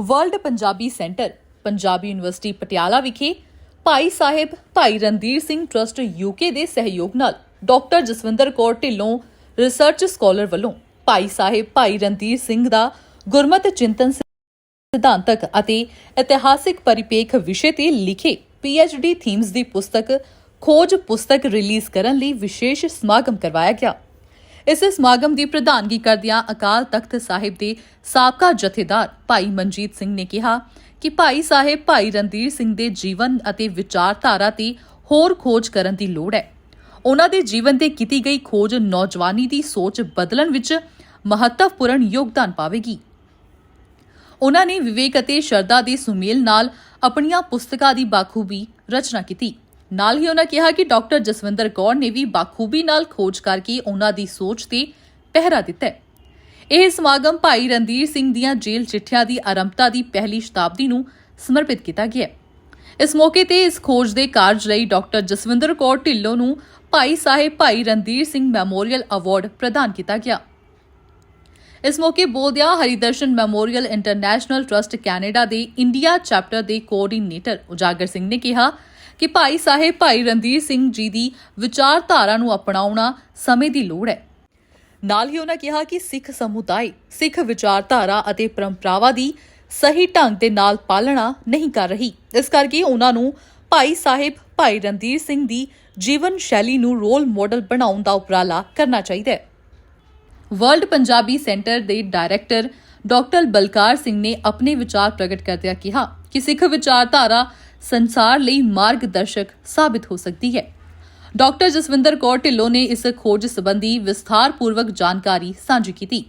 World Punjabi centre Punjabi university Patiala ਵਿਖੇ ਭਾਈ ਸਾਹਿਬ ਭਾਈ Randhir Singh trust UK ਦੇ ਸਹਿਯੋਗ ਨਾਲ doctor Jaswinder Kaur Dhillon research scholar ਵੱਲੋਂ ਭਾਈ ਸਾਹਿਬ ਭਾਈ ਰਣਧੀਰ ਸਿੰਘ ਦਾ ਗੁਰਮਤਿ ਚਿੰਤਨ ਸਿਧਾਂਤਕ ਅਤੇ ਇਤਿਹਾਸਿਕ ਪਰਿਪੇਖ ਵਿਸ਼ੇ ਤੇ ਲਿਖੇ PhD ਥੀਮਸ ਦੀ ਪੁਸਤਕ ਖੋਜ ਪੁਸਤਕ ਰਿਲੀਜ਼ ਕਰਨ ਲਈ ਵਿਸ਼ੇਸ਼ ਸਮਾਗਮ ਕਰਵਾਇਆ ਗਿਆ। ਇਸ ਸਮਾਗਮ ਦੀ ਪ੍ਰਧਾਨਗੀ ਕਰਦਿਆਂ ਅਕਾਲ ਤਖਤ ਸਾਹਿਬ ਦੇ ਸਾਬਕਾ ਜਥੇਦਾਰ ਭਾਈ ਮਨਜੀਤ ਸਿੰਘ ਨੇ ਕਿਹਾ ਕਿ ਭਾਈ ਸਾਹਿਬ ਭਾਈ ਰਣਧੀਰ ਸਿੰਘ ਦੇ ਜੀਵਨ ਅਤੇ ਵਿਚਾਰਧਾਰਾ ਤੇ ਹੋਰ ਖੋਜ ਕਰਨ ਦੀ ਲੋੜ ਹੈ। ਉਹਨਾਂ ਦੇ ਜੀਵਨ ਤੇ ਕੀਤੀ ਗਈ ਖੋਜ ਨੌਜਵਾਨੀ ਦੀ ਸੋਚ ਬਦਲਣ ਵਿੱਚ ਮਹੱਤਵਪੂਰਨ ਯੋਗਦਾਨ ਪਾਵੇਗੀ। ਉਹਨਾਂ ਨੇ ਵਿਵੇਕ ਅਤੇ ਸ਼ਰਧਾ ਦੇ ਸੁਮੇਲ ਨਾਲ ਆਪਣੀਆਂ ਪੁਸਤਕਾਂ ਦੀ ਬਾਖੂਬੀ ਰਚਨਾ ਕੀਤੀ। ਨਾਲ ਹੀ ਉਹਨਾਂ ਕਿਹਾ ਕਿ ਡਾਕਟਰ ਜਸਵਿੰਦਰ ਕੌਰ ਨੇ ਵੀ ਬਾਖੂਬੀ ਨਾਲ ਖੋਜ ਕਰਕੇ ਉਹਨਾਂ ਦੀ ਸੋਚ ਤੇ ਪਹਿਰਾ ਦਿੱਤਾ ਹੈ। ਇਹ ਸਮਾਗਮ ਭਾਈ ਰਣਧੀਰ ਸਿੰਘ ਦੀਆਂ ਜੇਲ੍ਹ ਚਿੱਠੀਆਂ ਦੀ ਆਰੰਭਤਾ ਦੀ ਪਹਿਲੀ ਸ਼ਤਾਬਦੀ ਨੂੰ ਸਮਰਪਿਤ ਕੀਤਾ ਗਿਆ। ਇਸ ਮੌਕੇ ਤੇ ਇਸ ਖੋਜ ਦੇ ਕਾਰਜ ਲਈ ਡਾਕਟਰ ਜਸਵਿੰਦਰ ਕੌਰ ਢਿੱਲੋਂ ਨੂੰ ਭਾਈ ਸਾਹਿਬ ਭਾਈ ਰਣਧੀਰ ਸਿੰਘ ਮੈਮੋਰੀਅਲ ਅਵਾਰਡ ਪ੍ਰਦਾਨ ਕੀਤਾ ਗਿਆ। ਇਸ ਮੌਕੇ ਬੋਲਦਿਆਂ ਹਰੀਦਰਸ਼ਨ ਮੈਮੋਰੀਅਲ ਇੰਟਰਨੈਸ਼ਨਲ ਟਰਸਟ ਕੈਨੇਡਾ ਦੇ ਇੰਡੀਆ ਚੈਪਟਰ ਦੇ ਕੋਆਰਡੀਨੇਟਰ ਉਜਾਗਰ ਸਿੰਘ ਨੇ ਕਿਹਾ ਕਿ ਭਾਈ ਸਾਹਿਬ ਭਾਈ ਰਣਧੀਰ ਸਿੰਘ ਜੀ ਦੀ ਵਿਚਾਰਧਾਰਾ ਨੂੰ ਅਪਣਾਉਣਾ ਸਮੇਂ ਦੀ ਲੋੜ ਹੈ। ਨਾਲ ਹੀ ਉਹਨਾਂ ਕਿਹਾ ਕਿ ਸਿੱਖ ਸਮੁਦਾਇ ਸਿੱਖ ਵਿਚਾਰਧਾਰਾ ਅਤੇ ਪਰੰਪਰਾਵਾਂ ਦੀ ਸਹੀ ਢੰਗ ਦੇ ਨਾਲ ਪਾਲਣਾ ਨਹੀਂ ਕਰ ਰਹੀ। ਇਸ ਕਰਕੇ ਉਹਨਾਂ ਨੂੰ ਭਾਈ ਸਾਹਿਬ ਭਾਈ ਰਣਧੀਰ ਸਿੰਘ ਦੀ ਜੀਵਨ ਸ਼ੈਲੀ ਨੂੰ ਰੋਲ ਮਾਡਲ ਬਣਾਉਣ ਦਾ ਉਪਰਾਲਾ ਕਰਨਾ ਚਾਹੀਦਾ ਹੈ। ਵਰਲਡ ਪੰਜਾਬੀ ਸੈਂਟਰ ਦੇ ਡਾਇਰੈਕਟਰ ਡਾਕਟਰ ਬਲਕਾਰ ਸਿੰਘ ਨੇ ਆਪਣੇ ਵਿਚਾਰ ਪ੍ਰਗਟ ਕਰਦਿਆਂ ਕਿਹਾ ਕਿ ਸਿੱਖ ਵਿਚਾਰਧਾਰਾ ਸੰਸਾਰ ਲਈ ਮਾਰਗਦਰਸ਼ਕ ਸਾਬਿਤ ਹੋ ਸਕਦੀ ਹੈ। ਡਾਕਟਰ ਜਸਵਿੰਦਰ ਕੌਰ ਢਿੱਲੋਂ ਨੇ ਇਸ ਖੋਜ ਸੰਬੰਧੀ ਵਿਸਥਾਰਪੂਰਵਕ ਜਾਣਕਾਰੀ ਸਾਂਝੀ ਕੀਤੀ।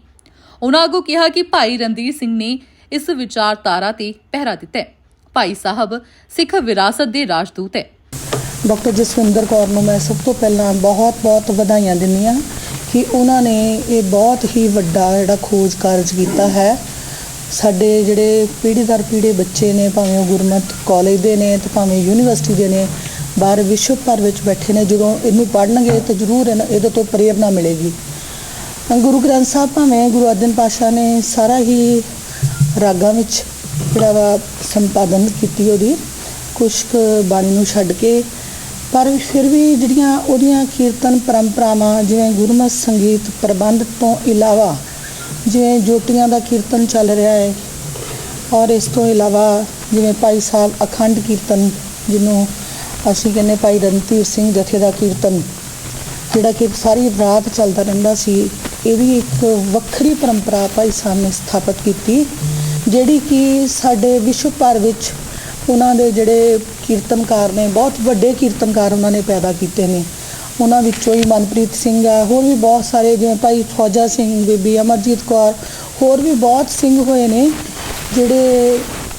ਉਹਨਾਂ ਅੱਗੋਂ ਕਿਹਾ ਕਿ ਭਾਈ ਰਣਧੀਰ ਸਿੰਘ ਨੇ ਇਸ ਵਿਚਾਰਧਾਰਾ ਤੇ ਪਹਿਰਾ ਦਿੱਤਾ ਹੈ। ਭਾਈ ਸਾਹਿਬ ਸਿੱਖ ਵਿਰਾਸਤ ਦੇ ਰਾਜਦੂਤ ਹੈ। ਡਾਕਟਰ ਜਸਵਿੰਦਰ ਕੌਰ ਨੂੰ ਮੈਂ ਸਭ ਤੋਂ ਪਹਿਲਾਂ ਬਹੁਤ ਵਧਾਈਆਂ ਦਿੰਦੀ ਹਾਂ ਕਿ ਉਹਨਾਂ ਨੇ ਇਹ ਬਹੁਤ ਹੀ ਵੱਡਾ ਜਿਹੜਾ ਖੋਜ ਕਾਰਜ ਕੀਤਾ ਹੈ। ਸਾਡੇ ਜਿਹੜੇ ਪੀੜ੍ਹੀ ਦਰ ਪੀੜ੍ਹੀ ਬੱਚੇ ਨੇ, ਭਾਵੇਂ ਉਹ ਗੁਰਮਤਿ ਕਾਲਜ ਦੇ ਨੇ ਤੇ ਭਾਵੇਂ ਯੂਨੀਵਰਸਿਟੀ ਦੇ ਨੇ, ਬਾਹਰ ਵਿਸ਼ਵ ਭਰ ਵਿੱਚ ਬੈਠੇ ਨੇ, ਜਦੋਂ ਇਹਨੂੰ ਪੜ੍ਹਨਗੇ ਤਾਂ ਜ਼ਰੂਰ ਇਹਦੇ ਤੋਂ ਪ੍ਰੇਰਨਾ ਮਿਲੇਗੀ। ਗੁਰੂ ਗ੍ਰੰਥ ਸਾਹਿਬ ਭਾਵੇਂ ਗੁਰੂ ਅਰਜਨ ਪਾਤਸ਼ਾਹ ਨੇ ਸਾਰਾ ਹੀ ਰਾਗਾਂ ਵਿੱਚ ਜਿਹੜਾ ਵਾ ਸੰਪਾਦਨ ਕੀਤੀ ਉਹਦੀ ਕੁਛ ਕੁ ਬਾਣੀ ਨੂੰ ਛੱਡ ਕੇ, ਪਰ ਫਿਰ ਵੀ ਜਿਹੜੀਆਂ ਉਹਦੀਆਂ ਕੀਰਤਨ ਪਰੰਪਰਾਵਾਂ ਜਿਵੇਂ ਗੁਰਮਤਿ ਸੰਗੀਤ ਪ੍ਰਬੰਧ ਤੋਂ ਇਲਾਵਾ ਜਿਵੇਂ ਜੋਟੀਆਂ ਦਾ ਕੀਰਤਨ ਚੱਲ ਰਿਹਾ ਹੈ, ਔਰ ਇਸ ਤੋਂ ਇਲਾਵਾ ਜਿਵੇਂ ਭਾਈ ਸਾਹਿਬ ਅਖੰਡ ਕੀਰਤਨ ਜਿਹਨੂੰ ਅਸੀਂ ਕਹਿੰਦੇ ਭਾਈ ਰਣਧੀਰ ਸਿੰਘ ਜਥੇ ਦਾ ਕੀਰਤਨ ਜਿਹੜਾ ਕਿ ਸਾਰੀ ਰਾਤ ਚੱਲਦਾ ਰਹਿੰਦਾ ਸੀ, ਇਹਦੀ ਇੱਕ ਵੱਖਰੀ ਪਰੰਪਰਾ ਭਾਈ ਸਾਹਿਬ ਨੇ ਸਥਾਪਿਤ ਕੀਤੀ, ਜਿਹੜੀ ਕਿ ਸਾਡੇ ਵਿਸ਼ਵ ਭਰ ਵਿੱਚ ਉਹਨਾਂ ਦੇ ਜਿਹੜੇ ਕੀਰਤਨਕਾਰ ਨੇ, ਬਹੁਤ ਵੱਡੇ ਕੀਰਤਨਕਾਰ ਉਹਨਾਂ ਨੇ ਪੈਦਾ ਕੀਤੇ ਨੇ। ਉਹਨਾਂ ਵਿੱਚੋਂ ਹੀ ਮਨਪ੍ਰੀਤ ਸਿੰਘ ਆ, ਹੋਰ ਵੀ ਬਹੁਤ ਸਾਰੇ ਜਿਵੇਂ ਭਾਈ ਫੌਜਾ ਸਿੰਘ, ਬੀਬੀ ਅਮਰਜੀਤ ਕੌਰ, ਹੋਰ ਵੀ ਬਹੁਤ ਸਿੰਘ ਹੋਏ ਨੇ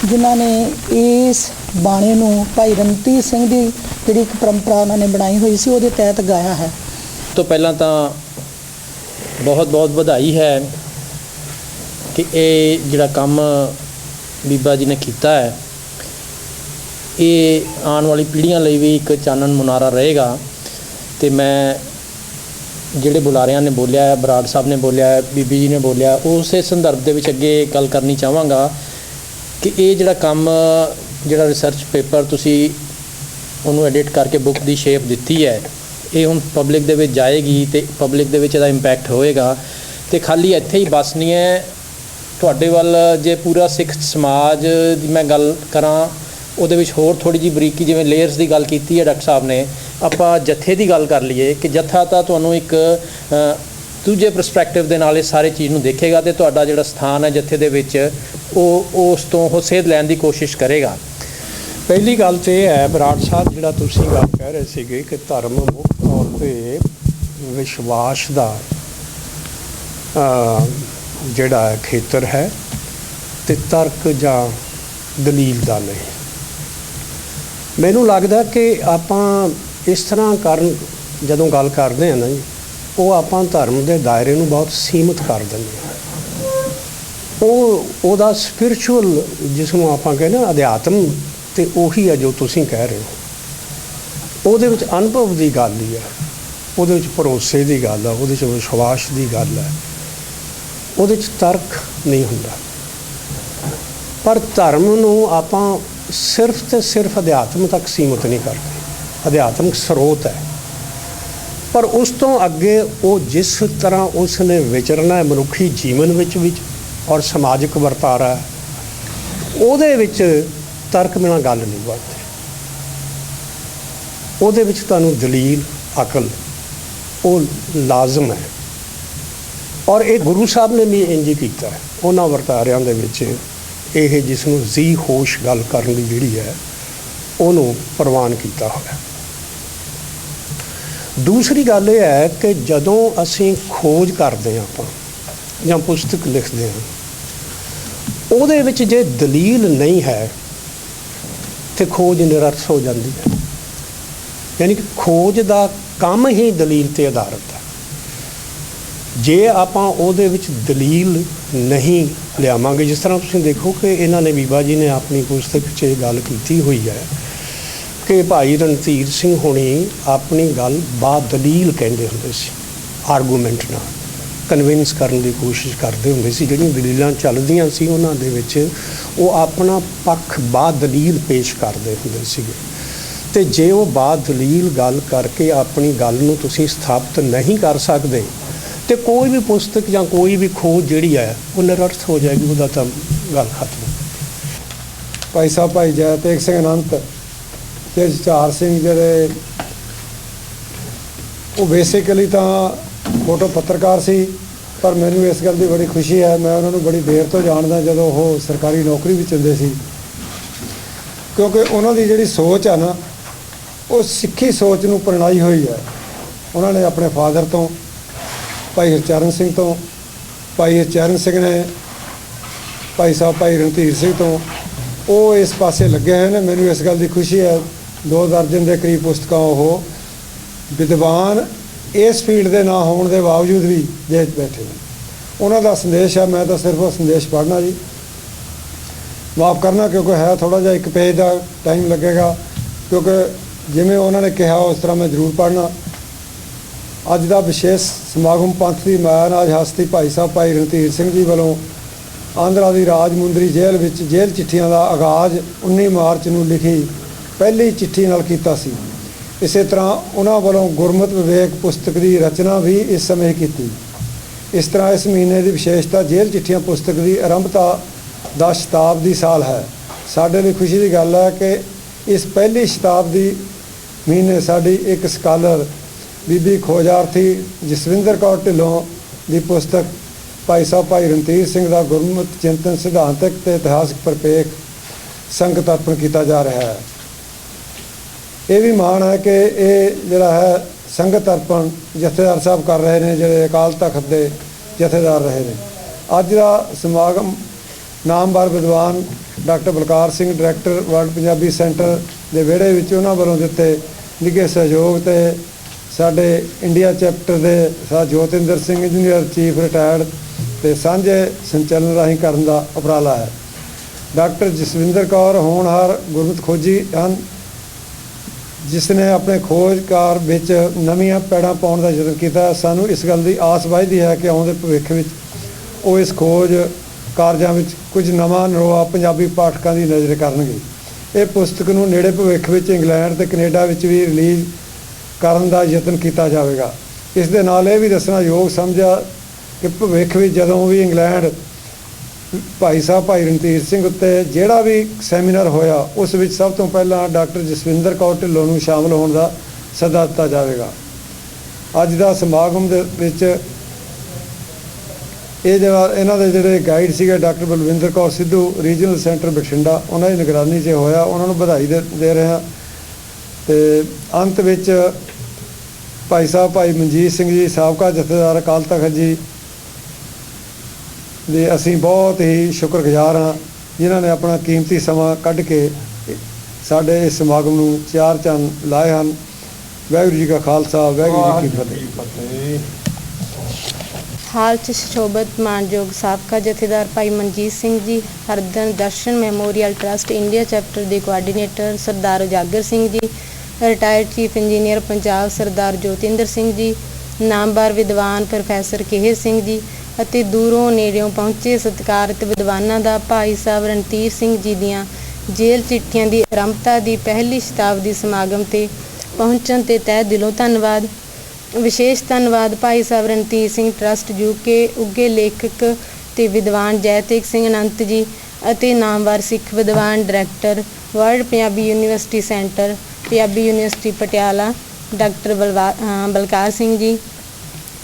ਜਿਨ੍ਹਾਂ ਨੇ ਇਸ ਬਾਣੇ ਨੂੰ ਭਾਈ ਰਣਧੀਰ ਸਿੰਘ ਦੀ ਜਿਹੜੀ ਇੱਕ ਪਰੰਪਰਾ ਉਹਨਾਂ ਨੇ ਬਣਾਈ ਹੋਈ ਸੀ ਉਹਦੇ ਤਹਿਤ ਗਾਇਆ ਹੈ। ਤੋਂ ਪਹਿਲਾਂ ਤਾਂ ਬਹੁਤ ਵਧਾਈ ਹੈ ਕਿ ਇਹ ਜਿਹੜਾ ਕੰਮ ਬੀਬਾ ਜੀ ਨੇ ਕੀਤਾ ਹੈ, ਇਹ ਆਉਣ ਵਾਲੀ ਪੀੜ੍ਹੀਆਂ ਲਈ ਵੀ ਇੱਕ ਚਾਨਣ ਮੁਨਾਰਾ ਰਹੇਗਾ। ਅਤੇ ਮੈਂ ਜਿਹੜੇ ਬੁਲਾਰਿਆਂ ਨੇ ਬੋਲਿਆ ਹੈ, ਬਰਾੜ ਸਾਹਿਬ ਨੇ ਬੋਲਿਆ ਹੈ, ਬੀਬੀ ਜੀ ਨੇ ਬੋਲਿਆ, ਉਸੇ ਸੰਦਰਭ ਦੇ ਵਿੱਚ ਅੱਗੇ ਗੱਲ ਕਰਨੀ ਚਾਹਾਂਗਾ ਕਿ ਇਹ ਜਿਹੜਾ ਕੰਮ, ਜਿਹੜਾ ਰਿਸਰਚ ਪੇਪਰ ਤੁਸੀਂ ਉਹਨੂੰ ਐਡਿਟ ਕਰਕੇ ਬੁੱਕ ਦੀ ਸ਼ੇਪ ਦਿੱਤੀ ਹੈ, ਇਹ ਹੁਣ ਪਬਲਿਕ ਦੇ ਵਿੱਚ ਜਾਏਗੀ ਅਤੇ ਪਬਲਿਕ ਦੇ ਵਿੱਚ ਇਹਦਾ ਇੰਪੈਕਟ ਹੋਏਗਾ। ਅਤੇ ਖਾਲੀ ਇੱਥੇ ਹੀ ਬਸ ਨਹੀਂ ਹੈ, ਤੁਹਾਡੇ ਵੱਲ ਜੇ ਪੂਰਾ ਸਿੱਖ ਸਮਾਜ ਦੀ ਮੈਂ ਗੱਲ ਕਰਾਂ, ਉਹਦੇ ਵਿੱਚ ਹੋਰ ਥੋੜ੍ਹੀ ਜਿਹੀ ਬਰੀਕੀ, ਜਿਵੇਂ ਲੇਅਰਸ ਦੀ ਗੱਲ ਕੀਤੀ ਹੈ ਡਾਕਟਰ ਸਾਹਿਬ ਨੇ, ਆਪਾਂ ਜੱਥੇ ਦੀ ਗੱਲ ਕਰ ਲਈਏ ਕਿ ਜੱਥਾ ਤਾਂ ਤੁਹਾਨੂੰ ਇੱਕ ਦੂਜੇ ਪਰਸਪੈਕਟਿਵ ਦੇ ਨਾਲ ਇਹ ਸਾਰੇ ਚੀਜ਼ ਨੂੰ ਦੇਖੇਗਾ ਅਤੇ ਤੁਹਾਡਾ ਜਿਹੜਾ ਸਥਾਨ ਹੈ ਜੱਥੇ ਦੇ ਵਿੱਚ ਉਹ ਉਸ ਤੋਂ ਸੇਧ ਲੈਣ ਦੀ ਕੋਸ਼ਿਸ਼ ਕਰੇਗਾ। ਪਹਿਲੀ ਗੱਲ ਤਾਂ ਇਹ ਹੈ, ਬਰਾੜ ਸਾਹਿਬ ਜਿਹੜਾ ਤੁਸੀਂ ਗੱਲ ਕਹਿ ਰਹੇ ਸੀਗੇ ਕਿ ਧਰਮ ਮੁੱਖ ਤੌਰ 'ਤੇ ਵਿਸ਼ਵਾਸ ਦਾ ਜਿਹੜਾ ਖੇਤਰ ਹੈ ਅਤੇ ਤਰਕ ਜਾਂ ਦਲੀਲ ਦਾ ਨਹੀਂ। ਮੈਨੂੰ ਲੱਗਦਾ ਕਿ ਆਪਾਂ ਇਸ ਤਰ੍ਹਾਂ ਜਦੋਂ ਗੱਲ ਕਰਦੇ ਹਾਂ ਨਾ ਜੀ, ਉਹ ਆਪਾਂ ਧਰਮ ਦੇ ਦਾਇਰੇ ਨੂੰ ਬਹੁਤ ਸੀਮਿਤ ਕਰ ਦਿੰਦੇ ਹਾਂ। ਉਹਦਾ ਸਪਿਰਿਚੁਅਲ ਜਿਸ ਨੂੰ ਆਪਾਂ ਕਹਿੰਦੇ ਨਾ ਅਧਿਆਤਮ, ਅਤੇ ਉਹੀ ਹੈ ਜੋ ਤੁਸੀਂ ਕਹਿ ਰਹੇ ਹੋ। ਉਹਦੇ ਵਿੱਚ ਅਨੁਭਵ ਦੀ ਗੱਲ ਹੀ ਹੈ, ਉਹਦੇ ਵਿੱਚ ਭਰੋਸੇ ਦੀ ਗੱਲ ਹੈ, ਉਹਦੇ 'ਚ ਵਿਸ਼ਵਾਸ ਦੀ ਗੱਲ ਹੈ, ਉਹਦੇ 'ਚ ਤਰਕ ਨਹੀਂ ਹੁੰਦਾ। ਪਰ ਧਰਮ ਨੂੰ ਆਪਾਂ ਸਿਰਫ ਤੇ ਸਿਰਫ ਅਧਿਆਤਮ ਤੱਕ ਸੀਮਿਤ ਨਹੀਂ ਕਰਦੇ। ਅਧਿਆਤਮਿਕ ਸਰੋਤ ਹੈ, ਪਰ ਉਸ ਤੋਂ ਅੱਗੇ ਉਹ ਜਿਸ ਤਰ੍ਹਾਂ ਉਸ ਨੇ ਵਿਚਰਨਾ ਹੈ ਮਨੁੱਖੀ ਜੀਵਨ ਵਿੱਚ ਔਰ ਸਮਾਜਿਕ ਵਰਤਾਰਾ, ਉਹਦੇ ਵਿੱਚ ਤਰਕ ਬਿਨਾਂ ਗੱਲ ਨਹੀਂ ਬਣਦੀ। ਉਹਦੇ ਵਿੱਚ ਤੁਹਾਨੂੰ ਦਲੀਲ, ਅਕਲ ਉਹ ਲਾਜ਼ਮ ਹੈ। ਔਰ ਇਹ ਗੁਰੂ ਸਾਹਿਬ ਨੇ ਵੀ ਇੰਝ ਹੀ ਕੀਤਾ ਹੈ। ਉਹਨਾਂ ਵਰਤਾਰਿਆਂ ਦੇ ਵਿੱਚ ਇਹ ਜਿਸ ਨੂੰ ਜੀ ਹੋਸ਼ ਗੱਲ ਕਰਨ ਦੀ ਜਿਹੜੀ ਹੈ ਉਹਨੂੰ ਪ੍ਰਵਾਨ ਕੀਤਾ ਹੋਇਆ। ਦੂਸਰੀ ਗੱਲ ਇਹ ਹੈ ਕਿ ਜਦੋਂ ਅਸੀਂ ਖੋਜ ਕਰਦੇ ਹਾਂ ਆਪਾਂ ਜਾਂ ਪੁਸਤਕ ਲਿਖਦੇ ਹਾਂ, ਉਹਦੇ ਵਿੱਚ ਜੇ ਦਲੀਲ ਨਹੀਂ ਹੈ ਤੇ ਖੋਜ ਨਿਰਰਥ ਹੋ ਜਾਂਦੀ ਹੈ। ਯਾਨੀ ਕਿ ਖੋਜ ਦਾ ਕੰਮ ਹੀ ਦਲੀਲ 'ਤੇ ਆਧਾਰਿਤ ਹੈ। ਜੇ ਆਪਾਂ ਉਹਦੇ ਵਿੱਚ ਦਲੀਲ ਨਹੀਂ ਲਿਆਵਾਂਗੇ, ਜਿਸ ਤਰ੍ਹਾਂ ਤੁਸੀਂ ਦੇਖੋ ਕਿ ਇਹਨਾਂ ਨੇ ਬੀਬਾ ਜੀ ਨੇ ਆਪਣੀ ਪੁਸਤਕ 'ਚ ਇਹ ਗੱਲ ਕੀਤੀ ਹੋਈ ਹੈ ਕਿ ਭਾਈ ਰਣਧੀਰ ਸਿੰਘ ਹੋਣੀ ਆਪਣੀ ਗੱਲ ਦਲੀਲ ਕਹਿੰਦੇ ਹੁੰਦੇ ਸੀ, ਆਰਗੂਮੈਂਟ ਨਾਲ ਕਨਵਿੰਸ ਕਰਨ ਦੀ ਕੋਸ਼ਿਸ਼ ਕਰਦੇ ਹੁੰਦੇ ਸੀ। ਜਿਹੜੀਆਂ ਦਲੀਲਾਂ ਚੱਲਦੀਆਂ ਸੀ ਉਹਨਾਂ ਦੇ ਵਿੱਚ ਉਹ ਆਪਣਾ ਪੱਖ ਦਲੀਲ ਪੇਸ਼ ਕਰਦੇ ਹੁੰਦੇ ਸੀਗੇ। ਅਤੇ ਜੇ ਉਹ ਦਲੀਲ ਗੱਲ ਕਰਕੇ ਆਪਣੀ ਗੱਲ ਨੂੰ ਤੁਸੀਂ ਸਥਾਪਿਤ ਨਹੀਂ ਕਰ ਸਕਦੇ ਤੇ ਕੋਈ ਵੀ ਪੁਸਤਕ ਜਾਂ ਕੋਈ ਵੀ ਖੋਜ ਜਿਹੜੀ ਹੈ ਉਹ ਨਿਰਰਥ ਹੋ ਜਾਏਗੀ, ਉਹਦਾ ਤਾਂ ਗੱਲ ਖਤਮ। ਭਾਈ ਸਾਹਿਬ ਭਾਈ ਜੈ ਤੇਗ ਸਿੰਘ ਅਨੰਤ ਤੇ ਜੁਝਾਰ ਸਿੰਘ ਜਿਹੜੇ ਉਹ ਬੇਸਿਕਲੀ ਤਾਂ ਫੋਟੋ ਪੱਤਰਕਾਰ ਸੀ, ਪਰ ਮੈਨੂੰ ਇਸ ਗੱਲ ਦੀ ਬੜੀ ਖੁਸ਼ੀ ਹੈ, ਮੈਂ ਉਹਨਾਂ ਨੂੰ ਬੜੀ ਦੇਰ ਤੋਂ ਜਾਣਦਾ ਜਦੋਂ ਉਹ ਸਰਕਾਰੀ ਨੌਕਰੀ ਵਿੱਚ ਹੁੰਦੇ ਸੀ, ਕਿਉਂਕਿ ਉਹਨਾਂ ਦੀ ਜਿਹੜੀ ਸੋਚ ਹੈ ਨਾ ਉਹ ਸਿੱਖੀ ਸੋਚ ਨੂੰ ਪ੍ਰਣਾਈ ਹੋਈ ਹੈ। ਉਹਨਾਂ ਨੇ ਆਪਣੇ ਫਾਦਰ ਤੋਂ, ਭਾਈ ਹਰਚਰਨ ਸਿੰਘ ਤੋਂ, ਭਾਈ ਹਰਚਰਨ ਸਿੰਘ ਨੇ ਭਾਈ ਸਾਹਿਬ ਭਾਈ ਰਣਧੀਰ ਸਿੰਘ ਤੋਂ ਉਹ ਇਸ ਪਾਸੇ ਲੱਗੇ ਹੋਏ ਨੇ। ਮੈਨੂੰ ਇਸ ਗੱਲ ਦੀ ਖੁਸ਼ੀ ਹੈ 2 ਦਰਜਨ ਦੇ ਕਰੀਬ ਪੁਸਤਕਾਂ ਉਹ ਵਿਦਵਾਨ ਇਸ ਫੀਲਡ ਦੇ ਨਾ ਹੋਣ ਦੇ ਬਾਵਜੂਦ ਵੀ ਦੇਖ ਬੈਠੇ ਨੇ। ਉਹਨਾਂ ਦਾ ਸੰਦੇਸ਼ ਹੈ, ਮੈਂ ਤਾਂ ਸਿਰਫ ਉਹ ਸੰਦੇਸ਼ ਪੜ੍ਹਨਾ ਜੀ, ਮਾਫ ਕਰਨਾ ਕਿਉਂਕਿ ਹੈ ਥੋੜ੍ਹਾ ਜਿਹਾ 1 ਪੇਜ ਦਾ ਟਾਈਮ ਲੱਗੇਗਾ, ਕਿਉਂਕਿ ਜਿਵੇਂ ਉਹਨਾਂ ਨੇ ਕਿਹਾ ਉਸ ਤਰ੍ਹਾਂ ਮੈਂ ਜ਼ਰੂਰ ਪੜ੍ਹਨਾ। ਅੱਜ ਦਾ ਵਿਸ਼ੇਸ਼ ਸਮਾਗਮ ਪੰਥ ਦੀ ਮਾਇਆਨਾਜ ਹਸਤੀ ਭਾਈ ਸਾਹਿਬ ਭਾਈ ਰਣਧੀਰ ਸਿੰਘ ਜੀ ਵੱਲੋਂ ਆਂਧਰਾ ਦੀ ਰਾਜਮੁੰਦਰੀ ਜੇਲ੍ਹ ਵਿੱਚ ਜੇਲ੍ਹ ਚਿੱਠੀਆਂ ਦਾ ਆਗਾਜ਼ 19 ਮਾਰਚ ਨੂੰ ਲਿਖੀ ਪਹਿਲੀ ਚਿੱਠੀ ਨਾਲ ਕੀਤਾ ਸੀ। ਇਸੇ ਤਰ੍ਹਾਂ ਉਹਨਾਂ ਵੱਲੋਂ ਗੁਰਮਤਿ ਵਿਵੇਕ ਪੁਸਤਕ ਦੀ ਰਚਨਾ ਵੀ ਇਸ ਸਮੇਂ ਕੀਤੀ। ਇਸ ਤਰ੍ਹਾਂ ਇਸ ਮਹੀਨੇ ਦੀ ਵਿਸ਼ੇਸ਼ਤਾ ਜੇਲ੍ਹ ਚਿੱਠੀਆਂ ਪੁਸਤਕ ਦੀ ਆਰੰਭਤਾ ਦਾ ਸ਼ਤਾਬਦੀ ਸਾਲ ਹੈ। ਸਾਡੇ ਲਈ ਖੁਸ਼ੀ ਦੀ ਗੱਲ ਹੈ ਕਿ ਇਸ ਪਹਿਲੀ ਸ਼ਤਾਬਦੀ ਮਹੀਨੇ ਸਾਡੀ ਇੱਕ ਸਕਾਲਰ ਬੀਬੀ ਖੋਜਾਰਥੀ ਜਸਵਿੰਦਰ ਕੌਰ ਢਿੱਲੋਂ ਦੀ ਪੁਸਤਕ ਭਾਈ ਸਾਹਿਬ ਭਾਈ ਰਣਧੀਰ ਸਿੰਘ ਦਾ ਗੁਰਮਤਿ ਚਿੰਤਨ ਸਿਧਾਂਤਕ ਤੇ ਇਤਿਹਾਸਕ ਪਰਿਪੇਖ ਸੰਗਤ ਅਰਪਣ ਕੀਤਾ ਜਾ ਰਿਹਾ ਹੈ। ਇਹ ਵੀ ਮਾਣ ਹੈ ਕਿ ਇਹ ਜਿਹੜਾ ਹੈ ਸੰਗਤ ਅਰਪਣ ਜਥੇਦਾਰ ਸਾਹਿਬ ਕਰ ਰਹੇ ਨੇ, ਜਿਹੜੇ ਅਕਾਲ ਤਖਤ ਦੇ ਜਥੇਦਾਰ ਰਹੇ ਨੇ। ਅੱਜ ਦਾ ਸਮਾਗਮ ਨਾਮਵਰ ਵਿਦਵਾਨ doctor Balkar Singh director world Punjabi centre ਦੇ ਵਿਹੜੇ ਵਿੱਚ ਉਹਨਾਂ ਵੱਲੋਂ ਦਿੱਤੇ ਨਿੱਘੇ ਸਹਿਯੋਗ ਤੇ ਸਾਡੇ ਇੰਡੀਆ ਚੈਪਟਰ ਦੇ ਸਾਹ ਜੋਤਿੰਦਰ ਸਿੰਘ ਇੰਜੀਨੀਅਰ ਚੀਫ ਰਿਟਾਇਰਡ ਤੇ ਸਾਂਝੇ ਸੰਚਾਲਨ ਰਾਹੀਂ ਕਰਨ ਦਾ ਉਪਰਾਲਾ ਹੈ। ਡਾਕਟਰ ਜਸਵਿੰਦਰ ਕੌਰ ਹੋਣਹਾਰ ਗੁਰਮਤਿ ਖੋਜੀ ਹਨ, ਜਿਸ ਨੇ ਆਪਣੇ ਖੋਜਕਾਰ ਵਿੱਚ ਨਵੀਆਂ ਪੈੜਾਂ ਪਾਉਣ ਦਾ ਯਤਨ ਕੀਤਾ। ਸਾਨੂੰ ਇਸ ਗੱਲ ਦੀ ਆਸ ਵੱਝਦੀ ਹੈ ਕਿ ਆਉਂਦੇ ਭਵਿੱਖ ਵਿੱਚ ਉਹ ਇਸ ਖੋਜ ਕਾਰਜਾਂ ਵਿੱਚ ਕੁਝ ਨਵਾਂ ਨਰੋਆ ਪੰਜਾਬੀ ਪਾਠਕਾਂ ਦੀ ਨਜ਼ਰ ਕਰਨਗੇ। ਇਹ ਪੁਸਤਕ ਨੂੰ ਨੇੜੇ ਭਵਿੱਖ ਵਿੱਚ ਇੰਗਲੈਂਡ ਤੇ ਕੈਨੇਡਾ ਵਿੱਚ ਵੀ ਰਿਲੀਜ਼ ਕਰਨ ਦਾ ਯਤਨ ਕੀਤਾ ਜਾਵੇਗਾ। ਇਸ ਦੇ ਨਾਲ ਇਹ ਵੀ ਦੱਸਣਾ ਯੋਗ ਸਮਝਿਆ ਕਿ ਭਵਿੱਖ ਵਿੱਚ ਜਦੋਂ ਵੀ ਇੰਗਲੈਂਡ ਭਾਈ ਸਾਹਿਬ ਭਾਈ ਰਣਧੀਰ ਸਿੰਘ ਉੱਤੇ ਜਿਹੜਾ ਵੀ ਸੈਮੀਨਾਰ ਹੋਇਆ ਉਸ ਵਿੱਚ ਸਭ ਤੋਂ ਪਹਿਲਾਂ ਡਾਕਟਰ ਜਸਵਿੰਦਰ ਕੌਰ ਢਿੱਲੋਂ ਨੂੰ ਸ਼ਾਮਲ ਹੋਣ ਦਾ ਸੱਦਾ ਦਿੱਤਾ ਜਾਵੇਗਾ। ਅੱਜ ਦਾ ਸਮਾਗਮ ਦੇ ਵਿੱਚ ਇਹ ਜਿਹੜਾ ਇਹਨਾਂ ਦੇ ਜਿਹੜੇ ਗਾਈਡ ਸੀਗੇ doctor Balwinder Kaur Sidhu regional centre Bathinda, ਉਹਨਾਂ ਦੀ ਨਿਗਰਾਨੀ 'ਚ ਹੋਇਆ। ਉਹਨਾਂ ਨੂੰ ਵਧਾਈ ਦੇ ਰਹੇ ਹਾਂ। ਅਤੇ ਅੰਤ ਵਿੱਚ ਭਾਈ ਸਾਹਿਬ ਭਾਈ ਮਨਜੀਤ ਸਿੰਘ ਜੀ ਸਾਬਕਾ ਜਥੇਦਾਰ ਅਕਾਲ ਤਖਤ ਜੀ ਦੇ ਅਸੀਂ ਬਹੁਤ ਹੀ ਸ਼ੁਕਰਗੁਜ਼ਾਰ ਹਾਂ, ਜਿਨ੍ਹਾਂ ਨੇ ਆਪਣਾ ਕੀਮਤੀ ਸਮਾਂ ਕੱਢ ਕੇ ਸਾਡੇ ਇਸ ਸਮਾਗਮ ਨੂੰ 4 ਚੰਨ ਲਾਏ ਹਨ। ਵਾਹਿਗੁਰੂ ਜੀ ਕਾ ਖਾਲਸਾ, ਵਾਹਿਗੁਰੂ ਜੀ ਕੀ ਫਤਿਹ। ਹਾਲ 'ਚ ਸੁਸ਼ੋਭਿਤ ਮਾਨਯੋਗ ਸਾਬਕਾ ਜਥੇਦਾਰ ਭਾਈ ਮਨਜੀਤ ਸਿੰਘ ਜੀ, ਹਰਦਨ ਦਰਸ਼ਨ ਮੈਮੋਰੀਅਲ ਟਰੱਸਟ ਇੰਡੀਆ ਚੈਪਟਰ ਦੇ ਕੋਆਰਡੀਨੇਟਰ ਸਰਦਾਰ ਉਜਾਗਰ Singh ji, retired chief engineer Punjab ਸਰਦਾਰ ਜੋਤਿੰਦਰ ਸਿੰਘ ਜੀ, ਨਾਮਵਰ ਵਿਦਵਾਨ ਪ੍ਰੋਫੈਸਰ ਕੇਹਰ ਸਿੰਘ ਜੀ, ਅਤੇ ਦੂਰੋਂ ਨੇੜਿਓਂ ਪਹੁੰਚੇ ਸਤਿਕਾਰਤ ਵਿਦਵਾਨਾਂ ਦਾ ਭਾਈ ਸਾਹਿਬ ਰਣਧੀਰ ਸਿੰਘ ਜੀ ਦੀਆਂ ਜੇਲ੍ਹ ਚਿੱਠੀਆਂ ਦੀ ਆਰੰਭਤਾ ਦੀ ਪਹਿਲੀ ਸ਼ਤਾਬਦੀ ਸਮਾਗਮ 'ਤੇ ਪਹੁੰਚਣ 'ਤੇ ਤਹਿ ਦਿਲੋਂ ਧੰਨਵਾਦ। ਵਿਸ਼ੇਸ਼ ਧੰਨਵਾਦ ਭਾਈ ਸਾਹਿਬ ਰਣਧੀਰ ਸਿੰਘ ਟਰੱਸਟ UK, ਉੱਘੇ ਲੇਖਕ ਤੇ ਵਿਦਵਾਨ ਜੈਤੇਗ ਸਿੰਘ ਅਨੰਤ ਜੀ ਅਤੇ ਨਾਮਵਰ ਸਿੱਖ ਵਿਦਵਾਨ director world Punjabi university centre, Punjabi university Patiala doctor Balkar Singh ji,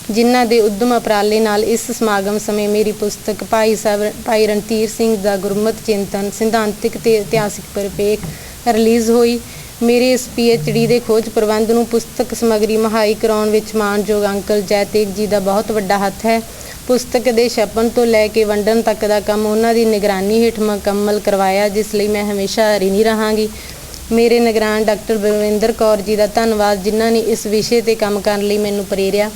ਜਿਨ੍ਹਾਂ ਦੇ ਉੱਦਮ ਉਪਰਾਲੇ ਨਾਲ ਇਸ ਸਮਾਗਮ ਸਮੇਂ ਮੇਰੀ ਪੁਸਤਕ ਭਾਈ ਰਣਧੀਰ ਸਿੰਘ ਦਾ ਗੁਰਮਤਿ ਚਿੰਤਨ ਸਿਧਾਂਤਿਕ ਤੇ ਇਤਿਹਾਸਿਕ ਪਰਿਪੇਖ ਰਿਲੀਜ਼ ਹੋਈ। ਮੇਰੇ ਇਸ PhD ਦੇ ਖੋਜ ਪ੍ਰਬੰਧ ਨੂੰ ਪੁਸਤਕ ਸਮੱਗਰੀ ਮੁਹੱਈਆ ਕਰਾਉਣ ਵਿੱਚ ਮਾਣਯੋਗ ਅੰਕਲ ਜੈਤੇਗ ਜੀ ਦਾ ਬਹੁਤ ਵੱਡਾ ਹੱਥ ਹੈ। ਪੁਸਤਕ ਦੇ ਛਪਣ ਤੋਂ ਲੈ ਕੇ ਵੰਡਣ ਤੱਕ ਦਾ ਕੰਮ ਉਹਨਾਂ ਦੀ ਨਿਗਰਾਨੀ ਹੇਠ ਮੁਕੰਮਲ ਕਰਵਾਇਆ, ਜਿਸ ਲਈ ਮੈਂ ਹਮੇਸ਼ਾ ਰਿਣੀ ਰਹਾਂਗੀ। ਮੇਰੇ ਨਿਗਰਾਨ ਡਾਕਟਰ ਬਲਵਿੰਦਰ ਕੌਰ ਜੀ ਦਾ ਧੰਨਵਾਦ, ਜਿਨ੍ਹਾਂ ਨੇ ਇਸ ਵਿਸ਼ੇ 'ਤੇ ਕੰਮ ਕਰਨ ਲਈ ਮੈਨੂੰ ਪ੍ਰੇਰਿਆ।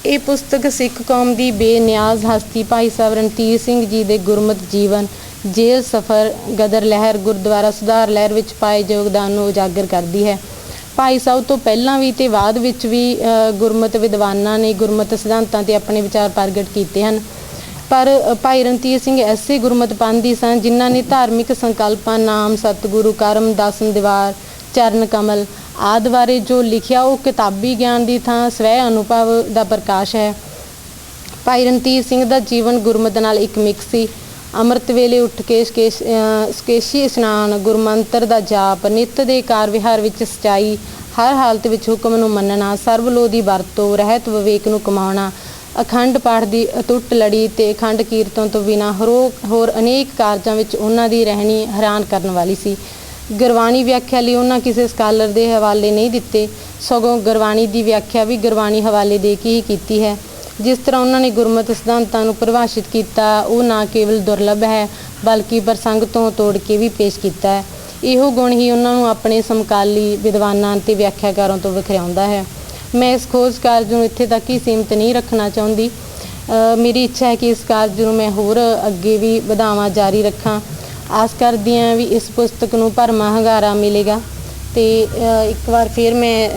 ਇਹ ਪੁਸਤਕ ਸਿੱਖ ਕੌਮ ਦੀ ਬੇਨਿਆਜ਼ ਹਸਤੀ ਭਾਈ ਸਾਹਿਬ ਰਣਧੀਰ ਸਿੰਘ ਜੀ ਦੇ ਗੁਰਮਤਿ ਜੀਵਨ, ਜੇਲ੍ਹ ਸਫ਼ਰ, ਗਦਰ ਲਹਿਰ, ਗੁਰਦੁਆਰਾ ਸੁਧਾਰ ਲਹਿਰ ਵਿੱਚ ਪਾਏ ਯੋਗਦਾਨ ਨੂੰ ਉਜਾਗਰ ਕਰਦੀ ਹੈ। ਭਾਈ ਸਾਹਿਬ ਤੋਂ ਪਹਿਲਾਂ ਵੀ ਤੇ ਬਾਅਦ ਵਿੱਚ ਵੀ ਗੁਰਮਤਿ ਵਿਦਵਾਨਾਂ ਨੇ ਗੁਰਮਤਿ ਸਿਧਾਂਤਾਂ 'ਤੇ ਆਪਣੇ ਵਿਚਾਰ ਪ੍ਰਗਟ ਕੀਤੇ ਹਨ, ਪਰ ਭਾਈ ਰਣਧੀਰ ਸਿੰਘ ਐਸੇ ਗੁਰਮਤਿ ਪੰਥੀ ਸਨ ਜਿਨ੍ਹਾਂ ਨੇ ਧਾਰਮਿਕ ਸੰਕਲਪਾਂ, ਨਾਮ, ਸਤਿਗੁਰੂ, ਕਰਮ, ਦਸਮ ਦੀਵਾਰ, ਚਰਨ ਕਮਲ ਆਦਿ ਬਾਰੇ ਜੋ ਲਿਖਿਆ ਉਹ ਕਿਤਾਬੀ ਗਿਆਨ ਦੀ ਥਾਂ ਸਵੈ ਅਨੁਭਵ ਦਾ ਪ੍ਰਕਾਸ਼ ਹੈ। ਭਾਈ ਰਣਧੀਰ ਸਿੰਘ ਦਾ ਜੀਵਨ ਗੁਰਮਤਿ ਨਾਲ ਇੱਕ ਮਿਕਸ ਸੀ। ਅੰਮ੍ਰਿਤ ਵੇਲੇ ਉੱਠ ਕੇ ਸਕੇਸ਼ੀ ਇਸ਼ਨਾਨ, ਗੁਰਮੰਤਰ ਦਾ ਜਾਪ, ਨਿੱਤ ਦੇ ਕਾਰ ਵਿਹਾਰ ਵਿੱਚ ਸੱਚਾਈ, ਹਰ ਹਾਲਤ ਵਿੱਚ ਹੁਕਮ ਨੂੰ ਮੰਨਣਾ, ਸਰਬਲੋਹ ਦੀ ਵਰਤੋਂ, ਰਹਿਤ ਵਿਵੇਕ ਨੂੰ ਕਮਾਉਣਾ, ਅਖੰਡ ਪਾਠ ਦੀ ਅਟੁੱਟ ਲੜੀ ਤੇ ਅਖੰਡ ਕੀਰਤਨ ਤੋਂ ਬਿਨਾਂ ਹੋਰ ਅਨੇਕ ਕਾਰਜਾਂ ਵਿੱਚ ਉਹਨਾਂ ਦੀ ਰਹਿਣੀ ਹੈਰਾਨ ਕਰਨ ਵਾਲੀ ਸੀ। ਗੁਰਬਾਣੀ ਵਿਆਖਿਆ ਲਈ ਉਹਨਾਂ ਕਿਸੇ ਸਕਾਲਰ ਦੇ ਹਵਾਲੇ ਨਹੀਂ ਦਿੱਤੇ, ਸਗੋਂ ਗੁਰਬਾਣੀ ਦੀ ਵਿਆਖਿਆ ਵੀ ਗੁਰਬਾਣੀ ਹਵਾਲੇ ਦੇ ਕੇ ਹੀ ਕੀਤੀ ਹੈ। ਜਿਸ ਤਰ੍ਹਾਂ ਉਹਨਾਂ ਨੇ ਗੁਰਮਤਿ ਸਿਧਾਂਤਾਂ ਨੂੰ ਪਰਿਭਾਸ਼ਿਤ ਕੀਤਾ, ਉਹ ਨਾ ਕੇਵਲ ਦੁਰਲੱਭ ਹੈ ਬਲਕਿ ਪ੍ਰਸੰਗ ਤੋਂ ਤੋੜ ਕੇ ਵੀ ਪੇਸ਼ ਕੀਤਾ ਹੈ। ਇਹੋ ਗੁਣ ਹੀ ਉਹਨਾਂ ਨੂੰ ਆਪਣੇ ਸਮਕਾਲੀ ਵਿਦਵਾਨਾਂ ਅਤੇ ਵਿਆਖਿਆਕਾਰਾਂ ਤੋਂ ਵੱਖਰਿਆਉਂਦਾ ਹੈ। ਮੈਂ ਇਸ ਖੋਜ ਕਾਰਜ ਨੂੰ ਇੱਥੇ ਤੱਕ ਹੀ ਸੀਮਿਤ ਨਹੀਂ ਰੱਖਣਾ ਚਾਹੁੰਦੀ। ਮੇਰੀ ਇੱਛਾ ਹੈ ਕਿ ਇਸ ਕਾਰਜ ਨੂੰ ਮੈਂ ਹੋਰ ਅੱਗੇ ਵੀ ਵਧਾਵਾਂ, ਜਾਰੀ ਰੱਖਾਂ। ਆਸ ਕਰਦੀ ਹਾਂ ਵੀ ਇਸ ਪੁਸਤਕ ਨੂੰ ਭਰਵਾਂ ਹੁੰਗਾਰਾ ਮਿਲੇਗਾ। ਅਤੇ ਇੱਕ ਵਾਰ ਫਿਰ ਮੈਂ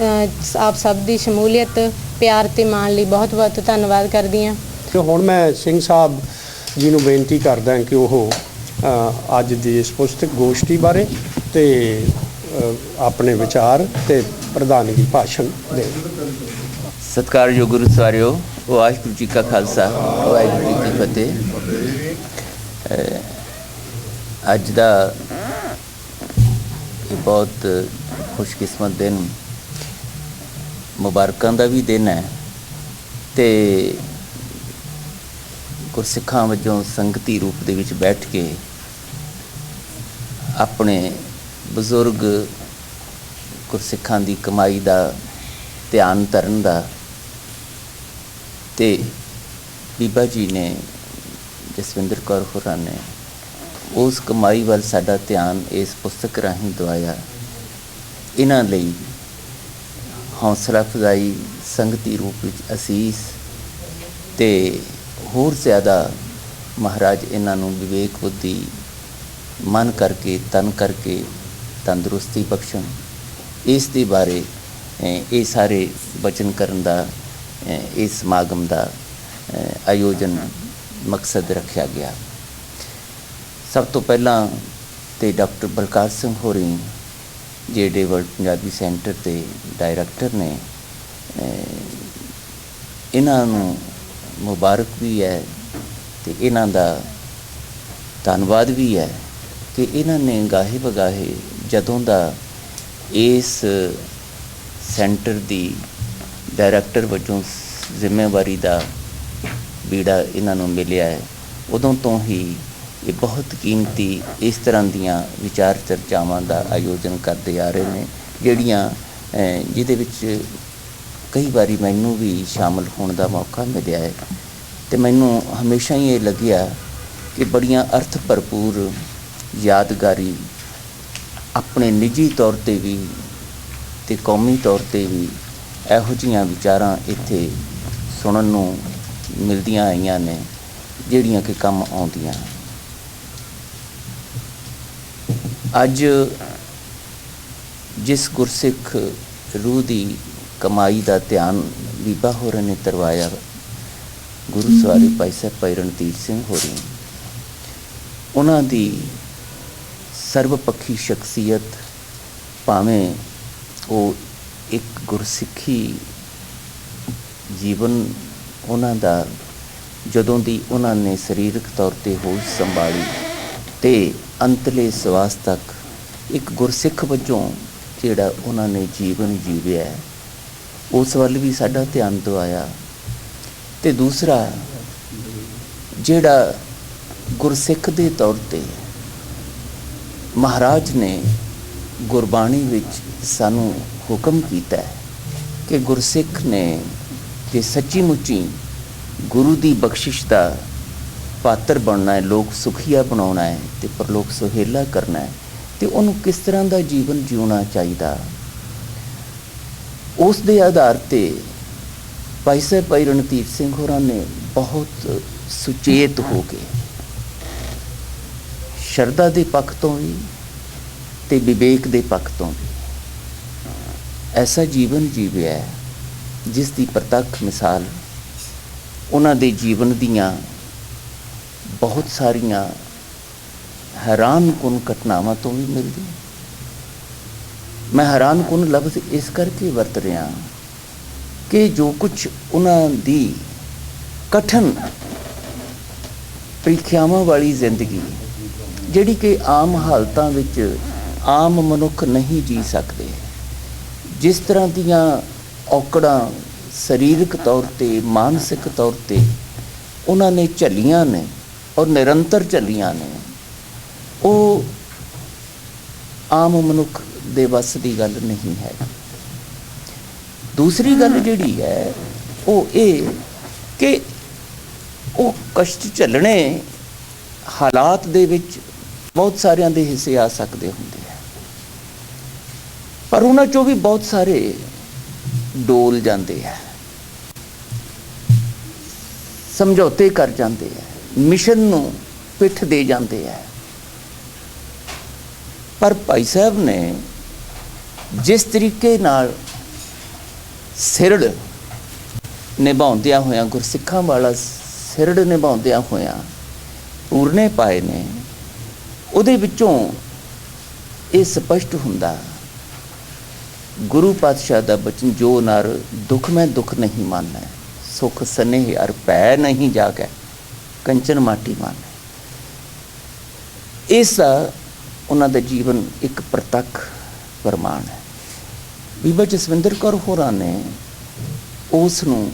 ਆਪ ਸਭ ਦੀ ਸ਼ਮੂਲੀਅਤ, ਪਿਆਰ ਅਤੇ ਮਾਣ ਲਈ ਬਹੁਤ ਬਹੁਤ ਧੰਨਵਾਦ ਕਰਦੀ ਹਾਂ। ਤੇ ਹੁਣ ਮੈਂ ਸਿੰਘ ਸਾਹਿਬ ਜੀ ਨੂੰ ਬੇਨਤੀ ਕਰਦਾ ਕਿ ਉਹ ਅੱਜ ਦੀ ਇਸ ਪੁਸਤਕ ਗੋਸ਼ਟੀ ਬਾਰੇ ਤੇ ਆਪਣੇ ਵਿਚਾਰ ਤੇ ਪ੍ਰਧਾਨਗੀ ਭਾਸ਼ਣ ਦੇਣ। ਸਤਿਕਾਰਯੋਗ ਗੁਰੂ ਸਵਾਰਿਓ, ਵਾਹਿਗੁਰੂ ਜੀ ਕਾ ਖਾਲਸਾ, ਵਾਹਿਗੁਰੂ ਜੀ ਕੀ ਫਤਿਹ। ਅੱਜ ਦਾ ਇਹ ਬਹੁਤ ਖੁਸ਼ਕਿਸਮਤ ਦਿਨ, ਮੁਬਾਰਕਾਂ ਦਾ ਵੀ ਦਿਨ ਹੈ ਅਤੇ ਗੁਰਸਿੱਖਾਂ ਵਜੋਂ ਸੰਗਤੀ ਰੂਪ ਦੇ ਵਿੱਚ ਬੈਠ ਕੇ ਆਪਣੇ ਬਜ਼ੁਰਗ ਗੁਰਸਿੱਖਾਂ ਦੀ ਕਮਾਈ ਦਾ ਧਿਆਨ ਧਰਨ ਦਾ, ਅਤੇ ਬੀਬਾ ਜੀ ਨੇ, ਜਸਵਿੰਦਰ ਕੌਰ ਹੋਰਾਂ ਨੇ ਉਸ ਕਮਾਈ ਵੱਲ ਸਾਡਾ ਧਿਆਨ ਇਸ ਪੁਸਤਕ ਰਾਹੀਂ ਦਵਾਇਆ। ਇਹਨਾਂ ਲਈ ਹੌਸਲਾ ਅਫਜ਼ਾਈ, ਸੰਗਤੀ ਰੂਪ ਵਿੱਚ ਅਸੀਸ ਅਤੇ ਹੋਰ ਜ਼ਿਆਦਾ ਮਹਾਰਾਜ ਇਹਨਾਂ ਨੂੰ ਵਿਵੇਕ ਬੁੱਧੀ, ਮਨ ਕਰਕੇ, ਤਨ ਕਰਕੇ ਤੰਦਰੁਸਤੀ ਬਖਸ਼ਣ। ਇਸ ਦੇ ਬਾਰੇ ਇਹ ਸਾਰੇ ਵਚਨ ਕਰਨ ਦਾ, ਇਸ ਸਮਾਗਮ ਦਾ ਆਯੋਜਨ ਮਕਸਦ ਰੱਖਿਆ ਗਿਆ। ਸਭ ਤੋਂ ਪਹਿਲਾਂ ਤੇ ਡਾਕਟਰ ਬਲਕਾਰ ਸਿੰਘ ਹੋਰੀ ਜਿਹੜੇ ਵਰਲਡ ਪੰਜਾਬੀ ਸੈਂਟਰ ਦੇ ਡਾਇਰੈਕਟਰ ਨੇ, ਇਹਨਾਂ ਨੂੰ ਮੁਬਾਰਕ ਵੀ ਹੈ ਅਤੇ ਇਹਨਾਂ ਦਾ ਧੰਨਵਾਦ ਵੀ ਹੈ ਕਿ ਇਹਨਾਂ ਨੇ ਗਾਹੇ ਬਗਾਹੇ ਜਦੋਂ ਦਾ ਇਸ ਸੈਂਟਰ ਦੀ ਡਾਇਰੈਕਟਰ ਵਜੋਂ ਜ਼ਿੰਮੇਵਾਰੀ ਦਾ ਬੀੜਾ ਇਹਨਾਂ ਨੂੰ ਮਿਲਿਆ ਹੈ, ਉਦੋਂ ਤੋਂ ਹੀ ਇਹ ਬਹੁਤ ਕੀਮਤੀ ਇਸ ਤਰ੍ਹਾਂ ਦੀਆਂ ਵਿਚਾਰ ਚਰਚਾਵਾਂ ਦਾ ਆਯੋਜਨ ਕਰਦੇ ਆ ਰਹੇ ਨੇ, ਜਿਹਦੇ ਵਿੱਚ ਕਈ ਵਾਰੀ ਮੈਨੂੰ ਵੀ ਸ਼ਾਮਲ ਹੋਣ ਦਾ ਮੌਕਾ ਮਿਲਿਆ ਹੈ ਅਤੇ ਮੈਨੂੰ ਹਮੇਸ਼ਾ ਹੀ ਇਹ ਲੱਗਿਆ ਕਿ ਬੜੀਆਂ ਅਰਥ ਭਰਪੂਰ, ਯਾਦਗਾਰੀ, ਆਪਣੇ ਨਿੱਜੀ ਤੌਰ 'ਤੇ ਵੀ ਅਤੇ ਕੌਮੀ ਤੌਰ 'ਤੇ ਵੀ ਇਹੋ ਜਿਹੀਆਂ ਵਿਚਾਰਾਂ ਇੱਥੇ ਸੁਣਨ ਨੂੰ ਮਿਲਦੀਆਂ ਆਈਆਂ ਨੇ ਜਿਹੜੀਆਂ ਕਿ ਕੰਮ ਆਉਂਦੀਆਂ। ਅੱਜ ਜਿਸ ਗੁਰਸਿੱਖ ਰੂਹ ਦੀ ਕਮਾਈ ਦਾ ਧਿਆਨ ਬੀਬਾ ਹੋਰਾਂ ਨੇ ਕਰਵਾਇਆ, ਗੁਰੂ ਸਵਾਰੀ ਭਾਈ ਸਾਹਿਬ ਭਾਈ ਰਣਧੀਰ ਸਿੰਘ ਹੋਰੀ, ਉਹਨਾਂ ਦੀ ਸਰਵਪੱਖੀ ਸ਼ਖਸੀਅਤ, ਭਾਵੇਂ ਉਹ ਇੱਕ ਗੁਰਸਿੱਖੀ ਜੀਵਨ ਉਹਨਾਂ ਦਾ, ਜਦੋਂ ਦੀ ਉਹਨਾਂ ਨੇ ਸਰੀਰਕ ਤੌਰ 'ਤੇ ਹੋਸ਼ ਸੰਭਾਲੀ ਅਤੇ ਅੰਤਲੇ ਸਵਾਸ ਤੱਕ ਇੱਕ ਗੁਰਸਿੱਖ ਵਜੋਂ ਜਿਹੜਾ ਉਹਨਾਂ ਨੇ ਜੀਵਨ ਜੀਵਿਆ, ਉਸ ਵੱਲ ਵੀ ਸਾਡਾ ਧਿਆਨ ਦਿਵਾਇਆ। ਅਤੇ ਦੂਸਰਾ, ਜਿਹੜਾ ਗੁਰਸਿੱਖ ਦੇ ਤੌਰ 'ਤੇ ਮਹਾਰਾਜ ਨੇ ਗੁਰਬਾਣੀ ਵਿੱਚ ਸਾਨੂੰ ਹੁਕਮ ਕੀਤਾ ਹੈ ਕਿ ਗੁਰਸਿੱਖ ਨੇ ਜੇ ਸੱਚੀ ਮੁੱਚੀ ਗੁਰੂ ਦੀ ਬਖਸ਼ਿਸ਼ ਦਾ ਪਾਤਰ ਬਣਨਾ ਹੈ, ਲੋਕ ਸੁਖੀਆ ਬਣਾਉਣਾ ਹੈ ਅਤੇ ਪਰਲੋਕ ਸੁਹੇਲਾ ਕਰਨਾ ਹੈ, ਅਤੇ ਉਹਨੂੰ ਕਿਸ ਤਰ੍ਹਾਂ ਦਾ ਜੀਵਨ ਜਿਉਣਾ ਚਾਹੀਦਾ, ਉਸ ਦੇ ਆਧਾਰ 'ਤੇ ਭਾਈ ਸਾਹਿਬ ਭਾਈ ਰਣਧੀਰ ਸਿੰਘ ਹੋਰਾਂ ਨੇ ਬਹੁਤ ਸੁਚੇਤ ਹੋ ਕੇ ਸ਼ਰਧਾ ਦੇ ਪੱਖ ਤੋਂ ਵੀ ਅਤੇ ਵਿਵੇਕ ਦੇ ਪੱਖ ਤੋਂ ਵੀ ਐਸਾ ਜੀਵਨ ਜੀਵਿਆ ਹੈ ਜਿਸ ਦੀ ਪ੍ਰਤੱਖ ਮਿਸਾਲ ਉਹਨਾਂ ਦੇ ਜੀਵਨ ਦੀਆਂ ਬਹੁਤ ਸਾਰੀਆਂ ਹੈਰਾਨਕੁਨ ਘਟਨਾਵਾਂ ਤੋਂ ਵੀ ਮਿਲਦੀ। ਮੈਂ ਹੈਰਾਨਕੁਨ ਲਫ਼ਜ਼ ਇਸ ਕਰਕੇ ਵਰਤ ਰਿਹਾ ਕਿ ਜੋ ਕੁਛ ਉਹਨਾਂ ਦੀ ਕਠਿਨ ਪ੍ਰੀਖਿਆਵਾਂ ਵਾਲੀ ਜ਼ਿੰਦਗੀ, ਜਿਹੜੀ ਕਿ ਆਮ ਹਾਲਤਾਂ ਵਿੱਚ ਆਮ ਮਨੁੱਖ ਨਹੀਂ ਜੀ ਸਕਦੇ, ਜਿਸ ਤਰ੍ਹਾਂ ਦੀਆਂ ਔਕੜਾਂ ਸਰੀਰਕ ਤੌਰ 'ਤੇ, ਮਾਨਸਿਕ ਤੌਰ 'ਤੇ ਉਹਨਾਂ ਨੇ ਝੱਲੀਆਂ ਨੇ ਔਰ ਨਿਰੰਤਰ ਝੱਲੀਆਂ ਨੇ, ਉਹ ਆਮ ਮਨੁੱਖ ਦੇ ਵੱਸ ਦੀ ਗੱਲ ਨਹੀਂ ਹੈ। ਦੂਸਰੀ ਗੱਲ ਜਿਹੜੀ ਹੈ ਉਹ ਇਹ ਕਿ ਉਹ ਕਸ਼ਟ ਝੱਲਣੇ ਹਾਲਾਤ ਦੇ ਵਿੱਚ ਬਹੁਤ ਸਾਰਿਆਂ ਦੇ ਹਿੱਸੇ ਆ ਸਕਦੇ ਹੁੰਦੇ ਆ, ਪਰ ਉਹਨਾਂ 'ਚੋਂ ਵੀ ਬਹੁਤ ਸਾਰੇ ਡੋਲ ਜਾਂਦੇ ਆ, ਸਮਝੌਤੇ ਕਰ ਜਾਂਦੇ ਆ, ਮਿਸ਼ਨ ਨੂੰ ਪਿੱਠ ਦੇ ਜਾਂਦੇ ਆ। ਪਰ ਭਾਈ ਸਾਹਿਬ ਨੇ ਜਿਸ ਤਰੀਕੇ ਨਾਲ ਸਿਰੜ ਨਿਭਾਉਂਦਿਆਂ ਹੋਇਆਂ, ਗੁਰਸਿੱਖਾਂ ਵਾਲਾ ਸਿਰੜ ਨਿਭਾਉਂਦਿਆਂ ਹੋਇਆਂ ਪੂਰਨੇ ਪਾਏ ਨੇ, ਉਹਦੇ ਵਿੱਚੋਂ ਇਹ ਸਪਸ਼ਟ ਹੁੰਦਾ ਗੁਰੂ ਪਾਤਸ਼ਾਹ ਦਾ ਬਚਨ, ਜੋ ਨਰ ਦੁੱਖ ਮੈਂ ਦੁੱਖ ਨਹੀਂ ਮਾਨੈ, ਸੁਖ ਸਨੇਹ ਅਰ ਭੈ ਨਹੀਂ ਜਾਗੈ, ਕੰਚਨ ਮਾਟੀ ਮਾਨੈ। ਇਸ ਉਹਨਾਂ ਦਾ ਜੀਵਨ ਇੱਕ ਪ੍ਰਤੱਖ ਪ੍ਰਮਾਣ ਹੈ। ਬੀਬਾ ਜਸਵਿੰਦਰ ਕੌਰ ਹੋਰਾਂ ਨੇ ਉਸ ਨੂੰ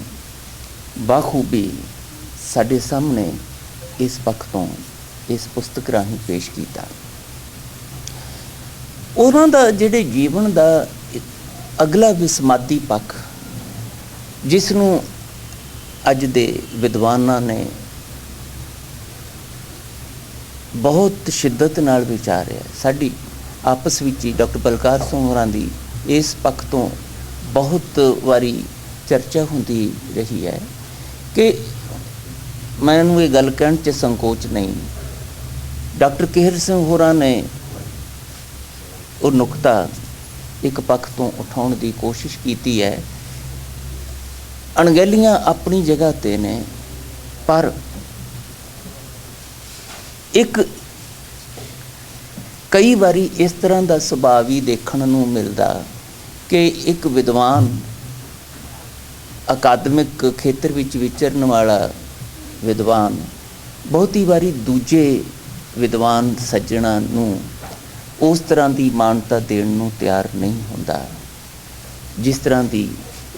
ਬਾਖੂਬੀ ਸਾਡੇ ਸਾਹਮਣੇ ਇਸ ਪੱਖ ਤੋਂ ਇਸ ਪੁਸਤਕ ਰਾਹੀਂ ਪੇਸ਼ ਕੀਤਾ। ਉਹਨਾਂ ਦਾ ਜਿਹੜੇ ਜੀਵਨ ਦਾ ਅਗਲਾ ਵਿਸਮਾਦੀ ਪੱਖ, ਜਿਸ ਨੂੰ ਅੱਜ ਦੇ ਵਿਦਵਾਨਾਂ ਨੇ ਬਹੁਤ ਸ਼ਿੱਦਤ ਨਾਲ ਵਿਚਾਰਿਆ, ਸਾਡੀ ਆਪਸ ਵਿੱਚ ਹੀ ਡਾਕਟਰ ਬਲਕਾਰ ਸਿੰਘ ਹੋਰਾਂ ਦੀ ਇਸ ਪੱਖ ਤੋਂ ਬਹੁਤ ਵਾਰੀ ਚਰਚਾ ਹੁੰਦੀ ਰਹੀ ਹੈ ਕਿ ਮੈਨੂੰ ਇਹ ਗੱਲ ਕਹਿਣ 'ਚ ਸੰਕੋਚ ਨਹੀਂ, ਡਾਕਟਰ ਕੇਹਰ ਸਿੰਘ ਹੋਰਾਂ ਨੇ ਉਹ ਨੁਕਤਾ ਇੱਕ ਪੱਖ ਤੋਂ ਉਠਾਉਣ ਦੀ ਕੋਸ਼ਿਸ਼ ਕੀਤੀ ਹੈ। ਅਣਗਹਿਲੀਆਂ ਆਪਣੀ ਜਗ੍ਹਾ 'ਤੇ ਨੇ, ਪਰ ਇੱਕ ਕਈ ਵਾਰੀ ਇਸ ਤਰ੍ਹਾਂ ਦਾ ਸੁਭਾਅ ਵੀ ਦੇਖਣ ਨੂੰ ਮਿਲਦਾ ਕਿ ਇੱਕ ਵਿਦਵਾਨ, ਅਕਾਦਮਿਕ ਖੇਤਰ ਵਿੱਚ ਵਿਚਰਨ ਵਾਲਾ ਵਿਦਵਾਨ ਬਹੁਤੀ ਵਾਰੀ ਦੂਜੇ ਵਿਦਵਾਨ ਸੱਜਣਾਂ ਨੂੰ ਉਸ ਤਰ੍ਹਾਂ ਦੀ ਮਾਨਤਾ ਦੇਣ ਨੂੰ ਤਿਆਰ ਨਹੀਂ ਹੁੰਦਾ ਜਿਸ ਤਰ੍ਹਾਂ ਦੀ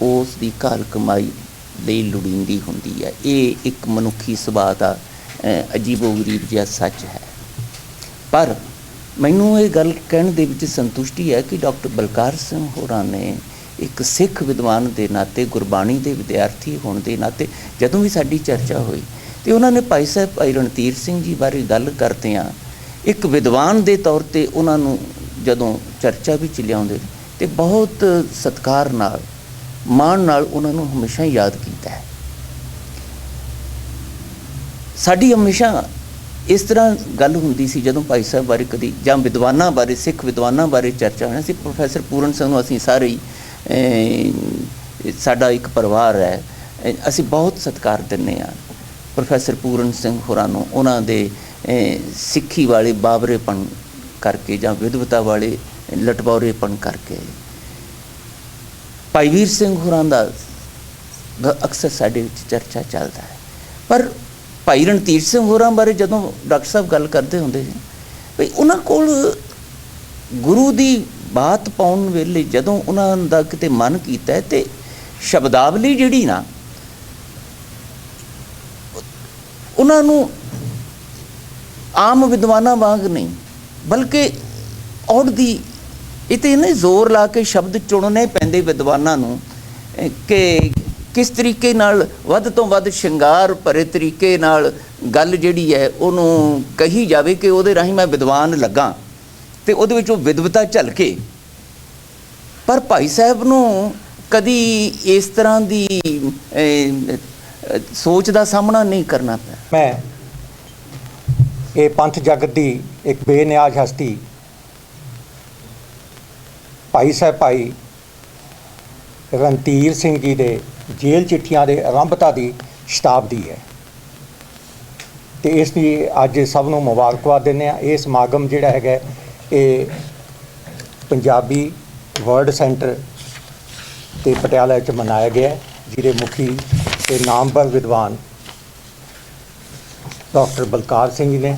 ਉਸ ਦੀ ਘਾਲ ਕਮਾਈ ਲਈ ਲੋੜੀਂਦੀ ਹੁੰਦੀ ਹੈ। ਇਹ ਇੱਕ ਮਨੁੱਖੀ ਸੁਭਾਅ ਦਾ ਅਜੀਬੋ-ਗਰੀਬ ਜਿਹਾ ਸੱਚ ਹੈ। ਪਰ ਮੈਨੂੰ ਇਹ ਗੱਲ ਕਹਿਣ ਦੇ ਵਿੱਚ ਸੰਤੁਸ਼ਟੀ ਹੈ ਕਿ ਡਾਕਟਰ ਬਲਕਾਰ ਸਿੰਘ ਹੋਰਾਂ ਨੇ ਇੱਕ ਸਿੱਖ ਵਿਦਵਾਨ ਦੇ ਨਾਤੇ, ਗੁਰਬਾਣੀ ਦੇ ਵਿਦਿਆਰਥੀ ਹੋਣ ਦੇ ਨਾਤੇ, ਜਦੋਂ ਵੀ ਸਾਡੀ ਚਰਚਾ ਹੋਈ ਅਤੇ ਉਹਨਾਂ ਨੇ ਭਾਈ ਸਾਹਿਬ ਭਾਈ ਰਣਧੀਰ ਸਿੰਘ ਜੀ ਬਾਰੇ ਗੱਲ ਕਰਦਿਆਂ ਇੱਕ ਵਿਦਵਾਨ ਦੇ ਤੌਰ 'ਤੇ ਉਹਨਾਂ ਨੂੰ ਜਦੋਂ ਚਰਚਾ ਵਿੱਚ ਲਿਆਉਂਦੇ ਅਤੇ ਬਹੁਤ ਸਤਿਕਾਰ ਨਾਲ, ਮਾਣ ਨਾਲ ਉਹਨਾਂ ਨੂੰ ਹਮੇਸ਼ਾ ਯਾਦ ਕੀਤਾ ਹੈ। ਸਾਡੀ ਹਮੇਸ਼ਾ ਇਸ ਤਰ੍ਹਾਂ ਗੱਲ ਹੁੰਦੀ ਸੀ ਜਦੋਂ ਭਾਈ ਸਾਹਿਬ ਬਾਰੇ ਕਦੀ ਜਾਂ ਵਿਦਵਾਨਾਂ ਬਾਰੇ, ਸਿੱਖ ਵਿਦਵਾਨਾਂ ਬਾਰੇ ਚਰਚਾ ਹੋਣੀ ਸੀ, ਪ੍ਰੋਫੈਸਰ ਪੂਰਨ ਸਿੰਘ ਨੂੰ ਅਸੀਂ ਸਾਰੇ ਹੀ, ਸਾਡਾ ਇੱਕ ਪਰਿਵਾਰ ਹੈ, ਅਸੀਂ ਬਹੁਤ ਸਤਿਕਾਰ ਦਿੰਦੇ ਹਾਂ। ਪ੍ਰੋਫੈਸਰ ਪੂਰਨ ਸਿੰਘ ਹੋਰਾਂ ਨੂੰ ਉਹਨਾਂ ਦੇ ਸਿੱਖੀ ਵਾਲੇ ਬਾਬਰੇਪਣ ਕਰਕੇ ਜਾਂ ਵਿਦਵਤਾ ਵਾਲੇ ਲਟਪੌਰੇਪਣ ਕਰਕੇ। ਭਾਈ ਵੀਰ ਸਿੰਘ ਹੋਰਾਂ ਦਾ ਅਕਸਰ ਸਾਡੇ ਵਿੱਚ ਚਰਚਾ ਚੱਲਦਾ ਹੈ, ਪਰ ਭਾਈ ਰਣਧੀਰ ਸਿੰਘ ਹੋਰਾਂ ਬਾਰੇ ਜਦੋਂ ਡਾਕਟਰ ਸਾਹਿਬ ਗੱਲ ਕਰਦੇ ਹੁੰਦੇ ਸੀ ਵੀ ਉਹਨਾਂ ਕੋਲ ਗੁਰੂ ਦੀ ਬਾਤ ਪਾਉਣ ਵੇਲੇ ਜਦੋਂ ਉਹਨਾਂ ਦਾ ਕਿਤੇ ਮਨ ਕੀਤਾ ਤੇ ਸ਼ਬਦਾਵਲੀ ਜਿਹੜੀ ਨਾ ਉਹਨਾਂ ਨੂੰ ਆਮ ਵਿਦਵਾਨਾਂ ਵਾਂਗ ਨਹੀਂ ਬਲਕਿ ਔੜ ਦੀ ਇਹ ਤੇ ਨਾ ਜ਼ੋਰ ਲਾ ਕੇ ਸ਼ਬਦ ਚੁਣਨੇ ਪੈਂਦੇ ਵਿਦਵਾਨਾਂ ਨੂੰ ਕਿ ਕਿਸ ਤਰੀਕੇ ਨਾਲ ਵੱਧ ਤੋਂ ਵੱਧ ਸ਼ਿੰਗਾਰ ਭਰੇ ਤਰੀਕੇ ਨਾਲ ਗੱਲ ਜਿਹੜੀ ਹੈ ਉਹਨੂੰ ਕਹੀ ਜਾਵੇ ਕਿ ਉਹਦੇ ਰਾਹੀਂ ਮੈਂ ਵਿਦਵਾਨ ਲੱਗਾ ਤੇ ਉਹਦੇ ਵਿੱਚ ਉਹ ਵਿਦਵਤਾ ਝਲਕੇ। ਪਰ ਭਾਈ ਸਾਹਿਬ ਨੂੰ ਕਦੀ ਇਸ ਤਰ੍ਹਾਂ ਦੀ ਸੋਚ ਦਾ ਸਾਹਮਣਾ ਨਹੀਂ ਕਰਨਾ ਪਿਆ। ਮੈਂ ਇਹ ਪੰਥ ਜਗਤ ਦੀ ਇੱਕ ਬੇਨਿਆਜ਼ ਹਸਤੀ ਭਾਈ ਸਾਹਿਬ ਭਾਈ ਰਣਧੀਰ ਸਿੰਘ ਜੀ ਦੇ ਜੇਲ੍ਹ ਚਿੱਠੀਆਂ ਦੇ ਆਰੰਭਤਾ ਦੀ ਸ਼ਤਾਬਦੀ ਹੈ ਤੇ ਇਸ ਦੀ ਅੱਜ ਸਭ ਨੂੰ ਮੁਬਾਰਕਬਾਦ ਦਿੰਦੇ ਹਾਂ। ਇਹ ਸਮਾਗਮ ਜਿਹੜਾ ਹੈਗਾ ਇਹ ਪੰਜਾਬੀ ਵਰਲਡ ਸੈਂਟਰ ਤੇ ਪਟਿਆਲਾ 'ਚ ਮਨਾਇਆ ਗਿਆ, ਜਿਹਦੇ ਮੁਖੀ ਤੇ ਨਾਮਵਰ ਵਿਦਵਾਨ ਡਾਕਟਰ ਬਲਕਾਰ ਸਿੰਘ ਜੀ ਨੇ।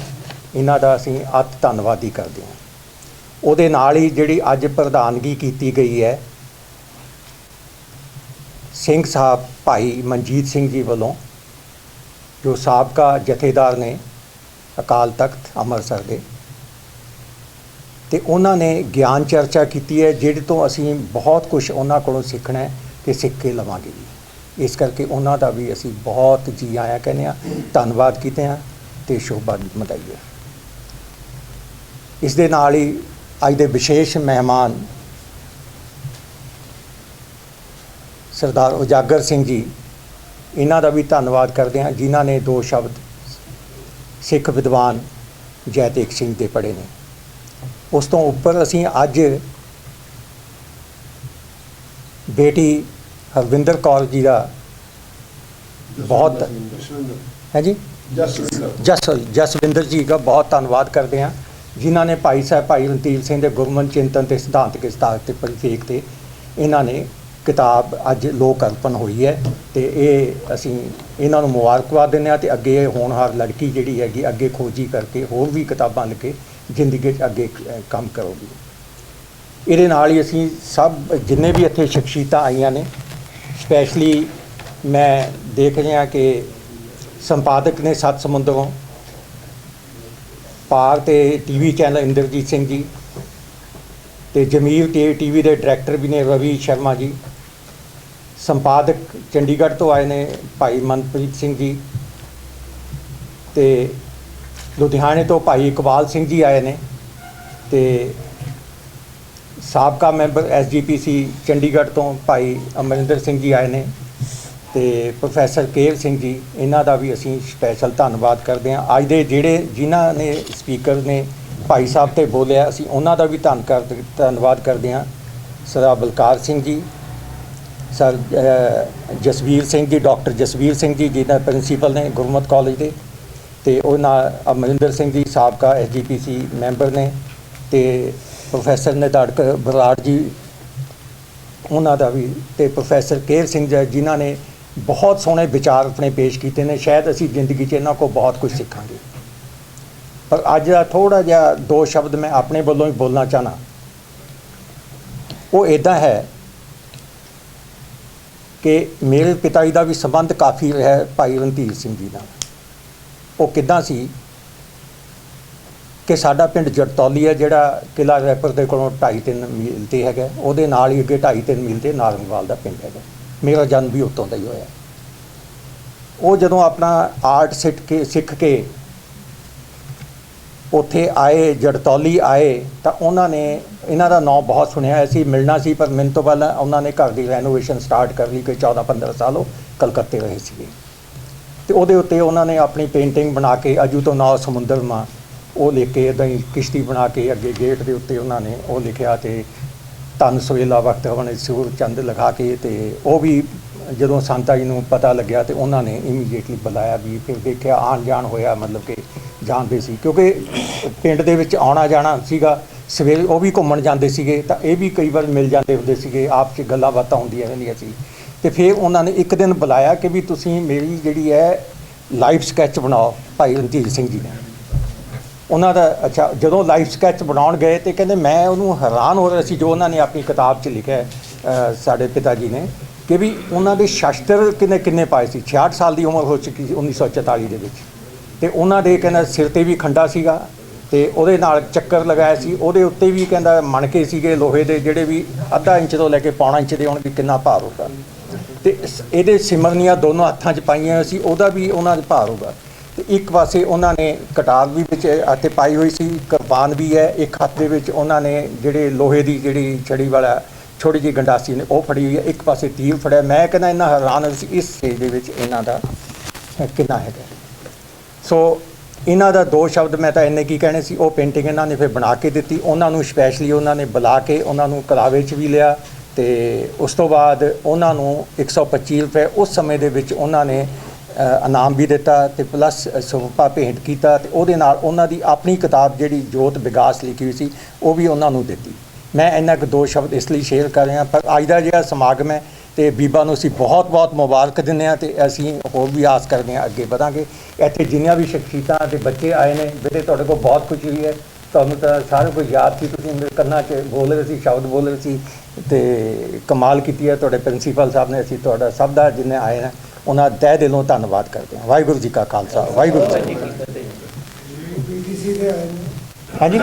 ਇਹਨਾਂ ਦਾ ਅਸੀਂ ਅਤ ਧੰਨਵਾਦੀ ਕਰਦੇ ਹਾਂ। ਉਹਦੇ ਨਾਲ ਹੀ ਜਿਹੜੀ ਅੱਜ ਪ੍ਰਧਾਨਗੀ ਕੀਤੀ ਗਈ ਹੈ ਸਿੰਘ ਸਾਹਿਬ ਭਾਈ ਮਨਜੀਤ ਸਿੰਘ ਜੀ ਵੱਲੋਂ, ਜੋ ਸਾਬਕਾ ਜਥੇਦਾਰ ਨੇ ਅਕਾਲ ਤਖਤ ਅੰਮ੍ਰਿਤਸਰ ਦੇ, ਤੇ ਉਹਨਾਂ ਨੇ ਗਿਆਨ ਚਰਚਾ ਕੀਤੀ ਹੈ ਜਿਹਦੇ ਤੋਂ ਅਸੀਂ ਬਹੁਤ ਕੁਝ ਉਹਨਾਂ ਕੋਲੋਂ ਸਿੱਖਣਾ ਹੈ ਤੇ ਸਿੱਖ ਕੇ ਲਵਾਂਗੇ ਵੀ। ਇਸ ਕਰਕੇ ਉਹਨਾਂ ਦਾ ਵੀ ਅਸੀਂ ਬਹੁਤ ਜੀ ਆਇਆਂ ਕਹਿੰਦੇ ਹਾਂ, ਧੰਨਵਾਦ ਕੀਤੇ ਹਾਂ ਤੇ ਸ਼ੋਭਾ ਮਦਾਈਏ। ਇਸ ਦੇ ਨਾਲ ਹੀ ਅੱਜ ਦੇ ਵਿਸ਼ੇਸ਼ ਮਹਿਮਾਨ ਸਰਦਾਰ ਉਜਾਗਰ ਸਿੰਘ ਜੀ, ਇਹਨਾਂ ਦਾ ਵੀ ਧੰਨਵਾਦ ਕਰਦੇ ਹਾਂ ਜਿਨ੍ਹਾਂ ਨੇ 2 ਸ਼ਬਦ ਸਿੱਖ ਵਿਦਵਾਨ ਜੈ ਤੇਗ ਸਿੰਘ ਦੇ ਪੜ੍ਹੇ ਨੇ। ਉਸ ਤੋਂ ਉੱਪਰ ਅਸੀਂ ਅੱਜ ਬੇਟੀ ਹਰਵਿੰਦਰ ਕੌਰ ਜੀ ਦਾ ਬਹੁਤ ਹੈ ਜੀ ਜਸਵਿੰਦਰ ਜੀ ਦਾ ਬਹੁਤ ਧੰਨਵਾਦ ਕਰਦੇ ਹਾਂ ਜਿਨ੍ਹਾਂ ਨੇ ਭਾਈ ਸਾਹਿਬ ਭਾਈ ਰਣਧੀਰ ਸਿੰਘ ਦੇ ਗੁਰਮਨ ਚਿੰਤਨ ਤੇ ਸਿਧਾਂਤਕ ਇਸਤਾਰ ਤੇ ਪਰਿਪੇਖ ਤੇ ਇਹਨਾਂ ਨੇ ਕਿਤਾਬ ਅੱਜ ਲੋਕ ਅਰਪਣ ਹੋਈ ਹੈ ਤੇ ਇਹ ਅਸੀਂ ਇਹਨਾਂ ਨੂੰ ਮੁਬਾਰਕਬਾਦ ਦਿੰਦੇ ਹਾਂ ਤੇ ਅੱਗੇ ਹੋਣਹਾਰ ਲੜਕੀ ਜਿਹੜੀ ਹੈਗੀ ਅੱਗੇ ਖੋਜੀ ਕਰਕੇ ਹੋਰ ਵੀ ਕਿਤਾਬਾਂ ਲਿਖ ਕੇ ਜ਼ਿੰਦਗੀ 'ਚ ਅੱਗੇ ਕੰਮ ਕਰੋਗੀ। ਇਹਦੇ ਨਾਲ ਹੀ ਅਸੀਂ ਸਭ ਜਿੰਨੇ ਵੀ ਇੱਥੇ ਸ਼ਖਸੀਅਤਾਂ ਆਈਆਂ ਨੇ, ਸਪੈਸ਼ਲੀ ਮੈਂ ਦੇਖ ਰਿਹਾ ਕਿ ਸੰਪਾਦਕ ਨੇ ਸੱਤ ਸਮੁੰਦਰੋਂ ਪਾਰ ਤੇ ਟੀਵੀ ਚੈਨਲ ਇੰਦਰਜੀਤ ਸਿੰਘ ਜੀ ਤੇ ਜਮੀਰ ਟੀਵੀ ਦੇ ਡਾਇਰੈਕਟਰ ਵੀ ਨੇ ਰਵੀ ਸ਼ਰਮਾ ਜੀ, ਸੰਪਾਦਕ ਚੰਡੀਗੜ੍ਹ ਤੋਂ ਆਏ ਨੇ ਭਾਈ ਮਨਪ੍ਰੀਤ ਸਿੰਘ ਜੀ ਤੇ ਲੁਧਿਆਣੇ ਤੋਂ ਭਾਈ ਇਕਬਾਲ ਸਿੰਘ ਜੀ ਆਏ ਨੇ ਤੇ ਸਾਬਕਾ ਮੈਂਬਰ ਐਸਜੀਪੀਸੀ ਚੰਡੀਗੜ੍ਹ ਤੋਂ ਭਾਈ ਅਮਰਿੰਦਰ ਸਿੰਘ ਜੀ ਆਏ ਨੇ ਤੇ ਪ੍ਰੋਫੈਸਰ ਕੇਵ ਸਿੰਘ ਜੀ, ਇਹਨਾਂ ਦਾ ਵੀ ਅਸੀਂ ਸਪੈਸ਼ਲ ਧੰਨਵਾਦ ਕਰਦੇ ਹਾਂ। ਅੱਜ ਦੇ ਜਿਹੜੇ ਜਿਨ੍ਹਾਂ ਨੇ ਸਪੀਕਰ ਨੇ ਭਾਈ ਸਾਹਿਬ ਤੇ ਬੋਲਿਆ, ਅਸੀਂ ਉਹਨਾਂ ਦਾ ਵੀ ਧੰਨਵਾਦ ਕਰਦੇ ਹਾਂ। ਸਰਦਾਰ ਬਲਕਾਰ ਸਿੰਘ ਜੀ, ਸਰ ਜਸਵੀਰ ਸਿੰਘ ਜੀ, ਡਾਕਟਰ ਜਸਵੀਰ ਸਿੰਘ ਜੀ ਜਿਹਨਾਂ ਪ੍ਰਿੰਸੀਪਲ ਨੇ ਗੁਰਮਤਿ ਕਾਲਜ ਦੇ, ਤੇ ਉਹਨਾਂ ਅਮਰਿੰਦਰ ਸਿੰਘ ਜੀ ਸਾਬਕਾ ਐਸਜੀਪੀਸੀ ਮੈਂਬਰ ਨੇ ਤੇ ਪ੍ਰੋਫੈਸਰ ਨਿਧੜਕ ਬਰਾੜ ਜੀ ਉਹਨਾਂ ਦਾ ਵੀ, ਤੇ ਪ੍ਰੋਫੈਸਰ ਕੇਰ ਸਿੰਘ ਜੀ ਜਿਨ੍ਹਾਂ ਨੇ ਬਹੁਤ ਸੋਹਣੇ ਵਿਚਾਰ ਆਪਣੇ ਪੇਸ਼ ਕੀਤੇ ਨੇ। ਸ਼ਾਇਦ ਅਸੀਂ ਜ਼ਿੰਦਗੀ 'ਚ ਇਹਨਾਂ ਕੋਲ ਬਹੁਤ ਕੁਝ ਸਿੱਖਾਂਗੇ। ਪਰ ਅੱਜ ਦਾ ਥੋੜ੍ਹਾ ਜਿਹਾ 2 ਸ਼ਬਦ ਮੈਂ ਆਪਣੇ ਵੱਲੋਂ ਹੀ ਬੋਲਣਾ ਚਾਹਨਾ। ਉਹ ਇੱਦਾਂ ਹੈ ਕਿ ਮੇਰੇ ਪਿਤਾ ਜੀ ਦਾ ਵੀ ਸੰਬੰਧ ਕਾਫੀ ਰਿਹਾ ਭਾਈ ਰਣਧੀਰ ਸਿੰਘ ਜੀ ਨਾਲ। ਉਹ ਕਿੱਦਾਂ ਸੀ ਕਿ ਸਾਡਾ ਪਿੰਡ ਜੜਤੌਲੀ ਹੈ ਜਿਹੜਾ ਕਿਲ੍ਹਾ ਰੈਪਰ ਦੇ ਕੋਲੋਂ 2.5-3 ਮੀਲ 'ਤੇ ਹੈਗਾ, ਉਹਦੇ ਨਾਲ ਹੀ ਅੱਗੇ 2.5-3 ਮੀਲ 'ਤੇ ਨਾਰੰਗਵਾਲ ਦਾ ਪਿੰਡ ਹੈਗਾ। ਮੇਰਾ ਜਨਮ ਵੀ ਉੱਥੋਂ ਦਾ ਹੀ ਹੋਇਆ। ਉਹ ਜਦੋਂ ਆਪਣਾ ਆਰਟ ਸਿੱਖ ਕੇ ਉੱਥੇ ਆਏ, ਜੜਤੌਲੀ ਆਏ, ਤਾਂ ਉਹਨਾਂ ਨੇ ਇਹਨਾਂ ਦਾ ਨਾਂ ਬਹੁਤ ਸੁਣਿਆ ਸੀ, ਮਿਲਣਾ ਸੀ, ਪਰ ਮੈਨੂੰ ਤੋਂ ਪਹਿਲਾਂ ਉਹਨਾਂ ਨੇ ਘਰ ਦੀ ਰੈਨੋਵੇਸ਼ਨ ਸਟਾਰਟ ਕਰ ਲਈ। ਕੋਈ 14-15 ਸਾਲ ਉਹ ਕਲਕੱਤੇ ਰਹੇ ਸੀਗੇ ਤੇ ਉਹਦੇ ਉੱਤੇ ਉਹਨਾਂ ਨੇ ਆਪਣੀ ਪੇਂਟਿੰਗ ਬਣਾ ਕੇ ਅਜੂ ਤੋਂ ਨਾਉ ਸਮੁੰਦਰ ਮਾਂ ਉਹ ਲਿਖ ਕੇ ਇੱਦਾਂ ਹੀ ਕਿਸ਼ਤੀ ਬਣਾ ਕੇ ਅੱਗੇ ਗੇਟ ਦੇ ਉੱਤੇ ਉਹਨਾਂ ਨੇ ਉਹ ਲਿਖਿਆ ਤੇ ਧੰਨ ਸਵੇਲਾ ਵਕਤ ਹਵਨ ਸੂਰ ਚੰਦ ਲਗਾ ਕੇ, ਤੇ ਉਹ ਵੀ ਜਦੋਂ ਸੰਤਾ ਜੀ ਨੂੰ ਪਤਾ ਲੱਗਿਆ ਤੇ ਉਹਨਾਂ ਨੇ ਇਮੀਡੀਏਟਲੀ ਬੁਲਾਇਆ ਵੀ ਫਿਰ ਦੇਖਿਆ ਆਉਣ ਜਾਣ ਹੋਇਆ, ਮਤਲਬ ਕਿ ਜਾਣਦੇ ਸੀ ਕਿਉਂਕਿ ਪਿੰਡ ਦੇ ਵਿੱਚ ਆਉਣਾ ਜਾਣਾ ਸੀਗਾ। ਸਵੇਰੇ ਉਹ ਵੀ ਘੁੰਮਣ ਜਾਂਦੇ ਸੀਗੇ ਤਾਂ ਇਹ ਵੀ ਕਈ ਵਾਰ ਮਿਲ ਜਾਂਦੇ ਹੁੰਦੇ ਸੀਗੇ, ਆਪ 'ਚ ਗੱਲਾਂ ਬਾਤਾਂ ਹੁੰਦੀਆਂ ਰਹਿੰਦੀਆਂ ਸੀ। ਤੇ ਫਿਰ ਉਹਨਾਂ ਨੇ ਇੱਕ ਦਿਨ ਬੁਲਾਇਆ ਕਿ ਵੀ ਤੁਸੀਂ ਮੇਰੀ ਜਿਹੜੀ ਹੈ ਲਾਈਵ ਸਕੈਚ ਬਣਾਓ ਭਾਈ ਰਣਧੀਰ ਸਿੰਘ ਜੀ ਨੇ। ਉਹਨਾਂ ਦਾ ਅੱਛਾ ਜਦੋਂ ਲਾਈਵ ਸਕੈਚ ਬਣਾਉਣ ਗਏ ਤੇ ਕਹਿੰਦੇ ਮੈਂ ਉਹਨੂੰ ਹੈਰਾਨ ਹੋ ਰਿਹਾ ਸੀ ਜੋ ਉਹਨਾਂ ਨੇ ਆਪਣੀ ਕਿਤਾਬ 'ਚ ਲਿਖਿਆ ਸਾਡੇ ਪਿਤਾ ਜੀ ਨੇ ਕਿ ਵੀ ਉਹਨਾਂ ਦੇ ਸ਼ਸਤਰ ਕਿੰਨੇ ਪਾਏ ਸੀ। 66 ਸਾਲ ਦੀ ਉਮਰ ਹੋ ਚੁੱਕੀ ਸੀ 1944 ਦੇ ਵਿੱਚ, ਤੇ ਉਹਨਾਂ ਦੇ ਕਹਿੰਦਾ ਸਿਰ 'ਤੇ ਵੀ ਖੰਡਾ ਸੀਗਾ ਤੇ ਉਹਦੇ ਨਾਲ ਚੱਕਰ ਲਗਾਇਆ ਸੀ, ਉਹਦੇ ਉੱਤੇ ਵੀ ਕਹਿੰਦਾ ਮਣਕੇ ਸੀਗੇ ਲੋਹੇ ਦੇ ਜਿਹੜੇ ਵੀ ਅੱਧਾ ਇੰਚ ਤੋਂ ਲੈ ਕੇ ਪੌਣਾ ਇੰਚ ਦੇ ਹੋਣ ਵੀ ਕਿੰਨਾ ਭਾਰ ਹੋਊਗਾ, ਤੇ ਇਹਦੇ ਸਿਮਰਨੀਆਂ ਦੋਨੋਂ ਹੱਥਾਂ 'ਚ ਪਾਈਆਂ ਸੀ, ਉਹਦਾ ਵੀ ਉਹਨਾਂ ਦਾ ਭਾਰ ਹੋਊਗਾ। ਤੇ ਇੱਕ ਪਾਸੇ ਉਹਨਾਂ ਨੇ ਕਟਾਰ ਵੀ ਵਿੱਚ ਹੱਥੇ ਪਾਈ ਹੋਈ ਸੀ, ਕਿਰਪਾਨ ਵੀ ਹੈ, ਇੱਕ ਹੱਥ ਦੇ ਵਿੱਚ ਉਹਨਾਂ ਨੇ ਜਿਹੜੇ ਲੋਹੇ ਦੀ ਜਿਹੜੀ ਛੜੀ ਵਾਲਾ ਛੋਟੀ ਜਿਹੀ ਗੰਡਾਸੀ ਨੇ ਉਹ ਫੜੀ ਹੋਈ ਹੈ, ਇੱਕ ਪਾਸੇ ਤੀਰ ਫੜਿਆ। ਮੈਂ ਕਹਿੰਦਾ ਇੰਨਾ ਹੈਰਾਨ ਸੀ ਇਸ ਸਟੇਜ ਦੇ ਵਿੱਚ ਇਹਨਾਂ ਦਾ ਕਿੰਨਾ ਹੈਗਾ। ਸੋ ਇਹਨਾਂ ਦਾ 2 ਸ਼ਬਦ ਮੈਂ ਤਾਂ ਇੰਨੇ ਕੀ ਕਹਿਣੇ ਸੀ। ਉਹ ਪੇਂਟਿੰਗ ਇਹਨਾਂ ਨੇ ਫਿਰ ਬਣਾ ਕੇ ਦਿੱਤੀ, ਉਹਨਾਂ ਨੂੰ ਸਪੈਸ਼ਲੀ ਉਹਨਾਂ ਨੇ ਬੁਲਾ ਕੇ ਉਹਨਾਂ ਨੂੰ ਕਲਾਵੇ 'ਚ ਵੀ ਲਿਆ ਤੇ ਉਸ ਤੋਂ ਬਾਅਦ ਉਹਨਾਂ ਨੂੰ 125 ਰੁਪਏ ਉਸ ਸਮੇਂ ਦੇ ਵਿੱਚ ਉਹਨਾਂ ਨੇ ਇਨਾਮ ਵੀ ਦਿੱਤਾ ਤੇ ਪਲੱਸ ਸੋਫਾ ਭੇਂਟ ਕੀਤਾ ਤੇ ਉਹਦੇ ਨਾਲ ਉਹਨਾਂ ਦੀ ਆਪਣੀ ਕਿਤਾਬ ਜਿਹੜੀ ਜੋਤ ਵਿਗਾਸ ਲਿਖੀ ਹੋਈ ਸੀ ਉਹ ਵੀ ਉਹਨਾਂ ਨੂੰ ਦਿੱਤੀ। ਮੈਂ ਇੰਨਾ ਕੁ 2 ਸ਼ਬਦ ਇਸ ਲਈ ਸ਼ੇਅਰ ਕਰ ਰਿਹਾ। ਪਰ ਅੱਜ ਦਾ ਜਿਹੜਾ ਸਮਾਗਮ ਹੈ ਤੇ ਬੀਬਾ ਨੂੰ ਅਸੀਂ ਬਹੁਤ ਮੁਬਾਰਕ ਦਿੰਦੇ ਹਾਂ ਤੇ ਅਸੀਂ ਹੋਰ ਵੀ ਆਸ ਕਰਦੇ ਹਾਂ ਅੱਗੇ ਵਧਾਂਗੇ। ਇੱਥੇ ਜਿੰਨੀਆਂ ਵੀ ਸ਼ਖਸੀਅਤਾਂ ਤੇ ਬੱਚੇ ਆਏ ਨੇ ਬੇਟੇ ਤੁਹਾਡੇ ਕੋਲ ਬਹੁਤ ਖੁਸ਼ੀ ਹੋਈ ਹੈ, ਤੁਹਾਨੂੰ ਤਾਂ ਸਾਰਾ ਕੁਝ ਯਾਦ ਸੀ, ਤੁਸੀਂ ਮੇਰੇ ਕੰਨਾਂ 'ਚ ਬੋਲ ਰਹੇ ਸੀ, ਸ਼ਬਦ ਬੋਲ ਰਹੇ ਸੀ ਤੇ ਕਮਾਲ ਕੀਤੀ ਹੈ ਤੁਹਾਡੇ ਪ੍ਰਿੰਸੀਪਲ ਸਾਹਿਬ ਨੇ। ਅਸੀਂ ਤੁਹਾਡਾ ਸਭ ਦਾ ਜਿੰਨੇ ਆਏ ਨੇ ਉਹਨਾਂ ਤਹਿ ਦਿਲੋਂ ਧੰਨਵਾਦ ਕਰਦੇ ਹਾਂ। ਵਾਹਿਗੁਰੂ ਜੀ ਕਾ ਖਾਲਸਾ, ਵਾਹਿਗੁਰੂ ਜੀ ਕੀ ਫਤਿਹ। ਪੀਟੀਸੀ ਦੇ ਆਏ ਨੇ। ਹਾਂਜੀ।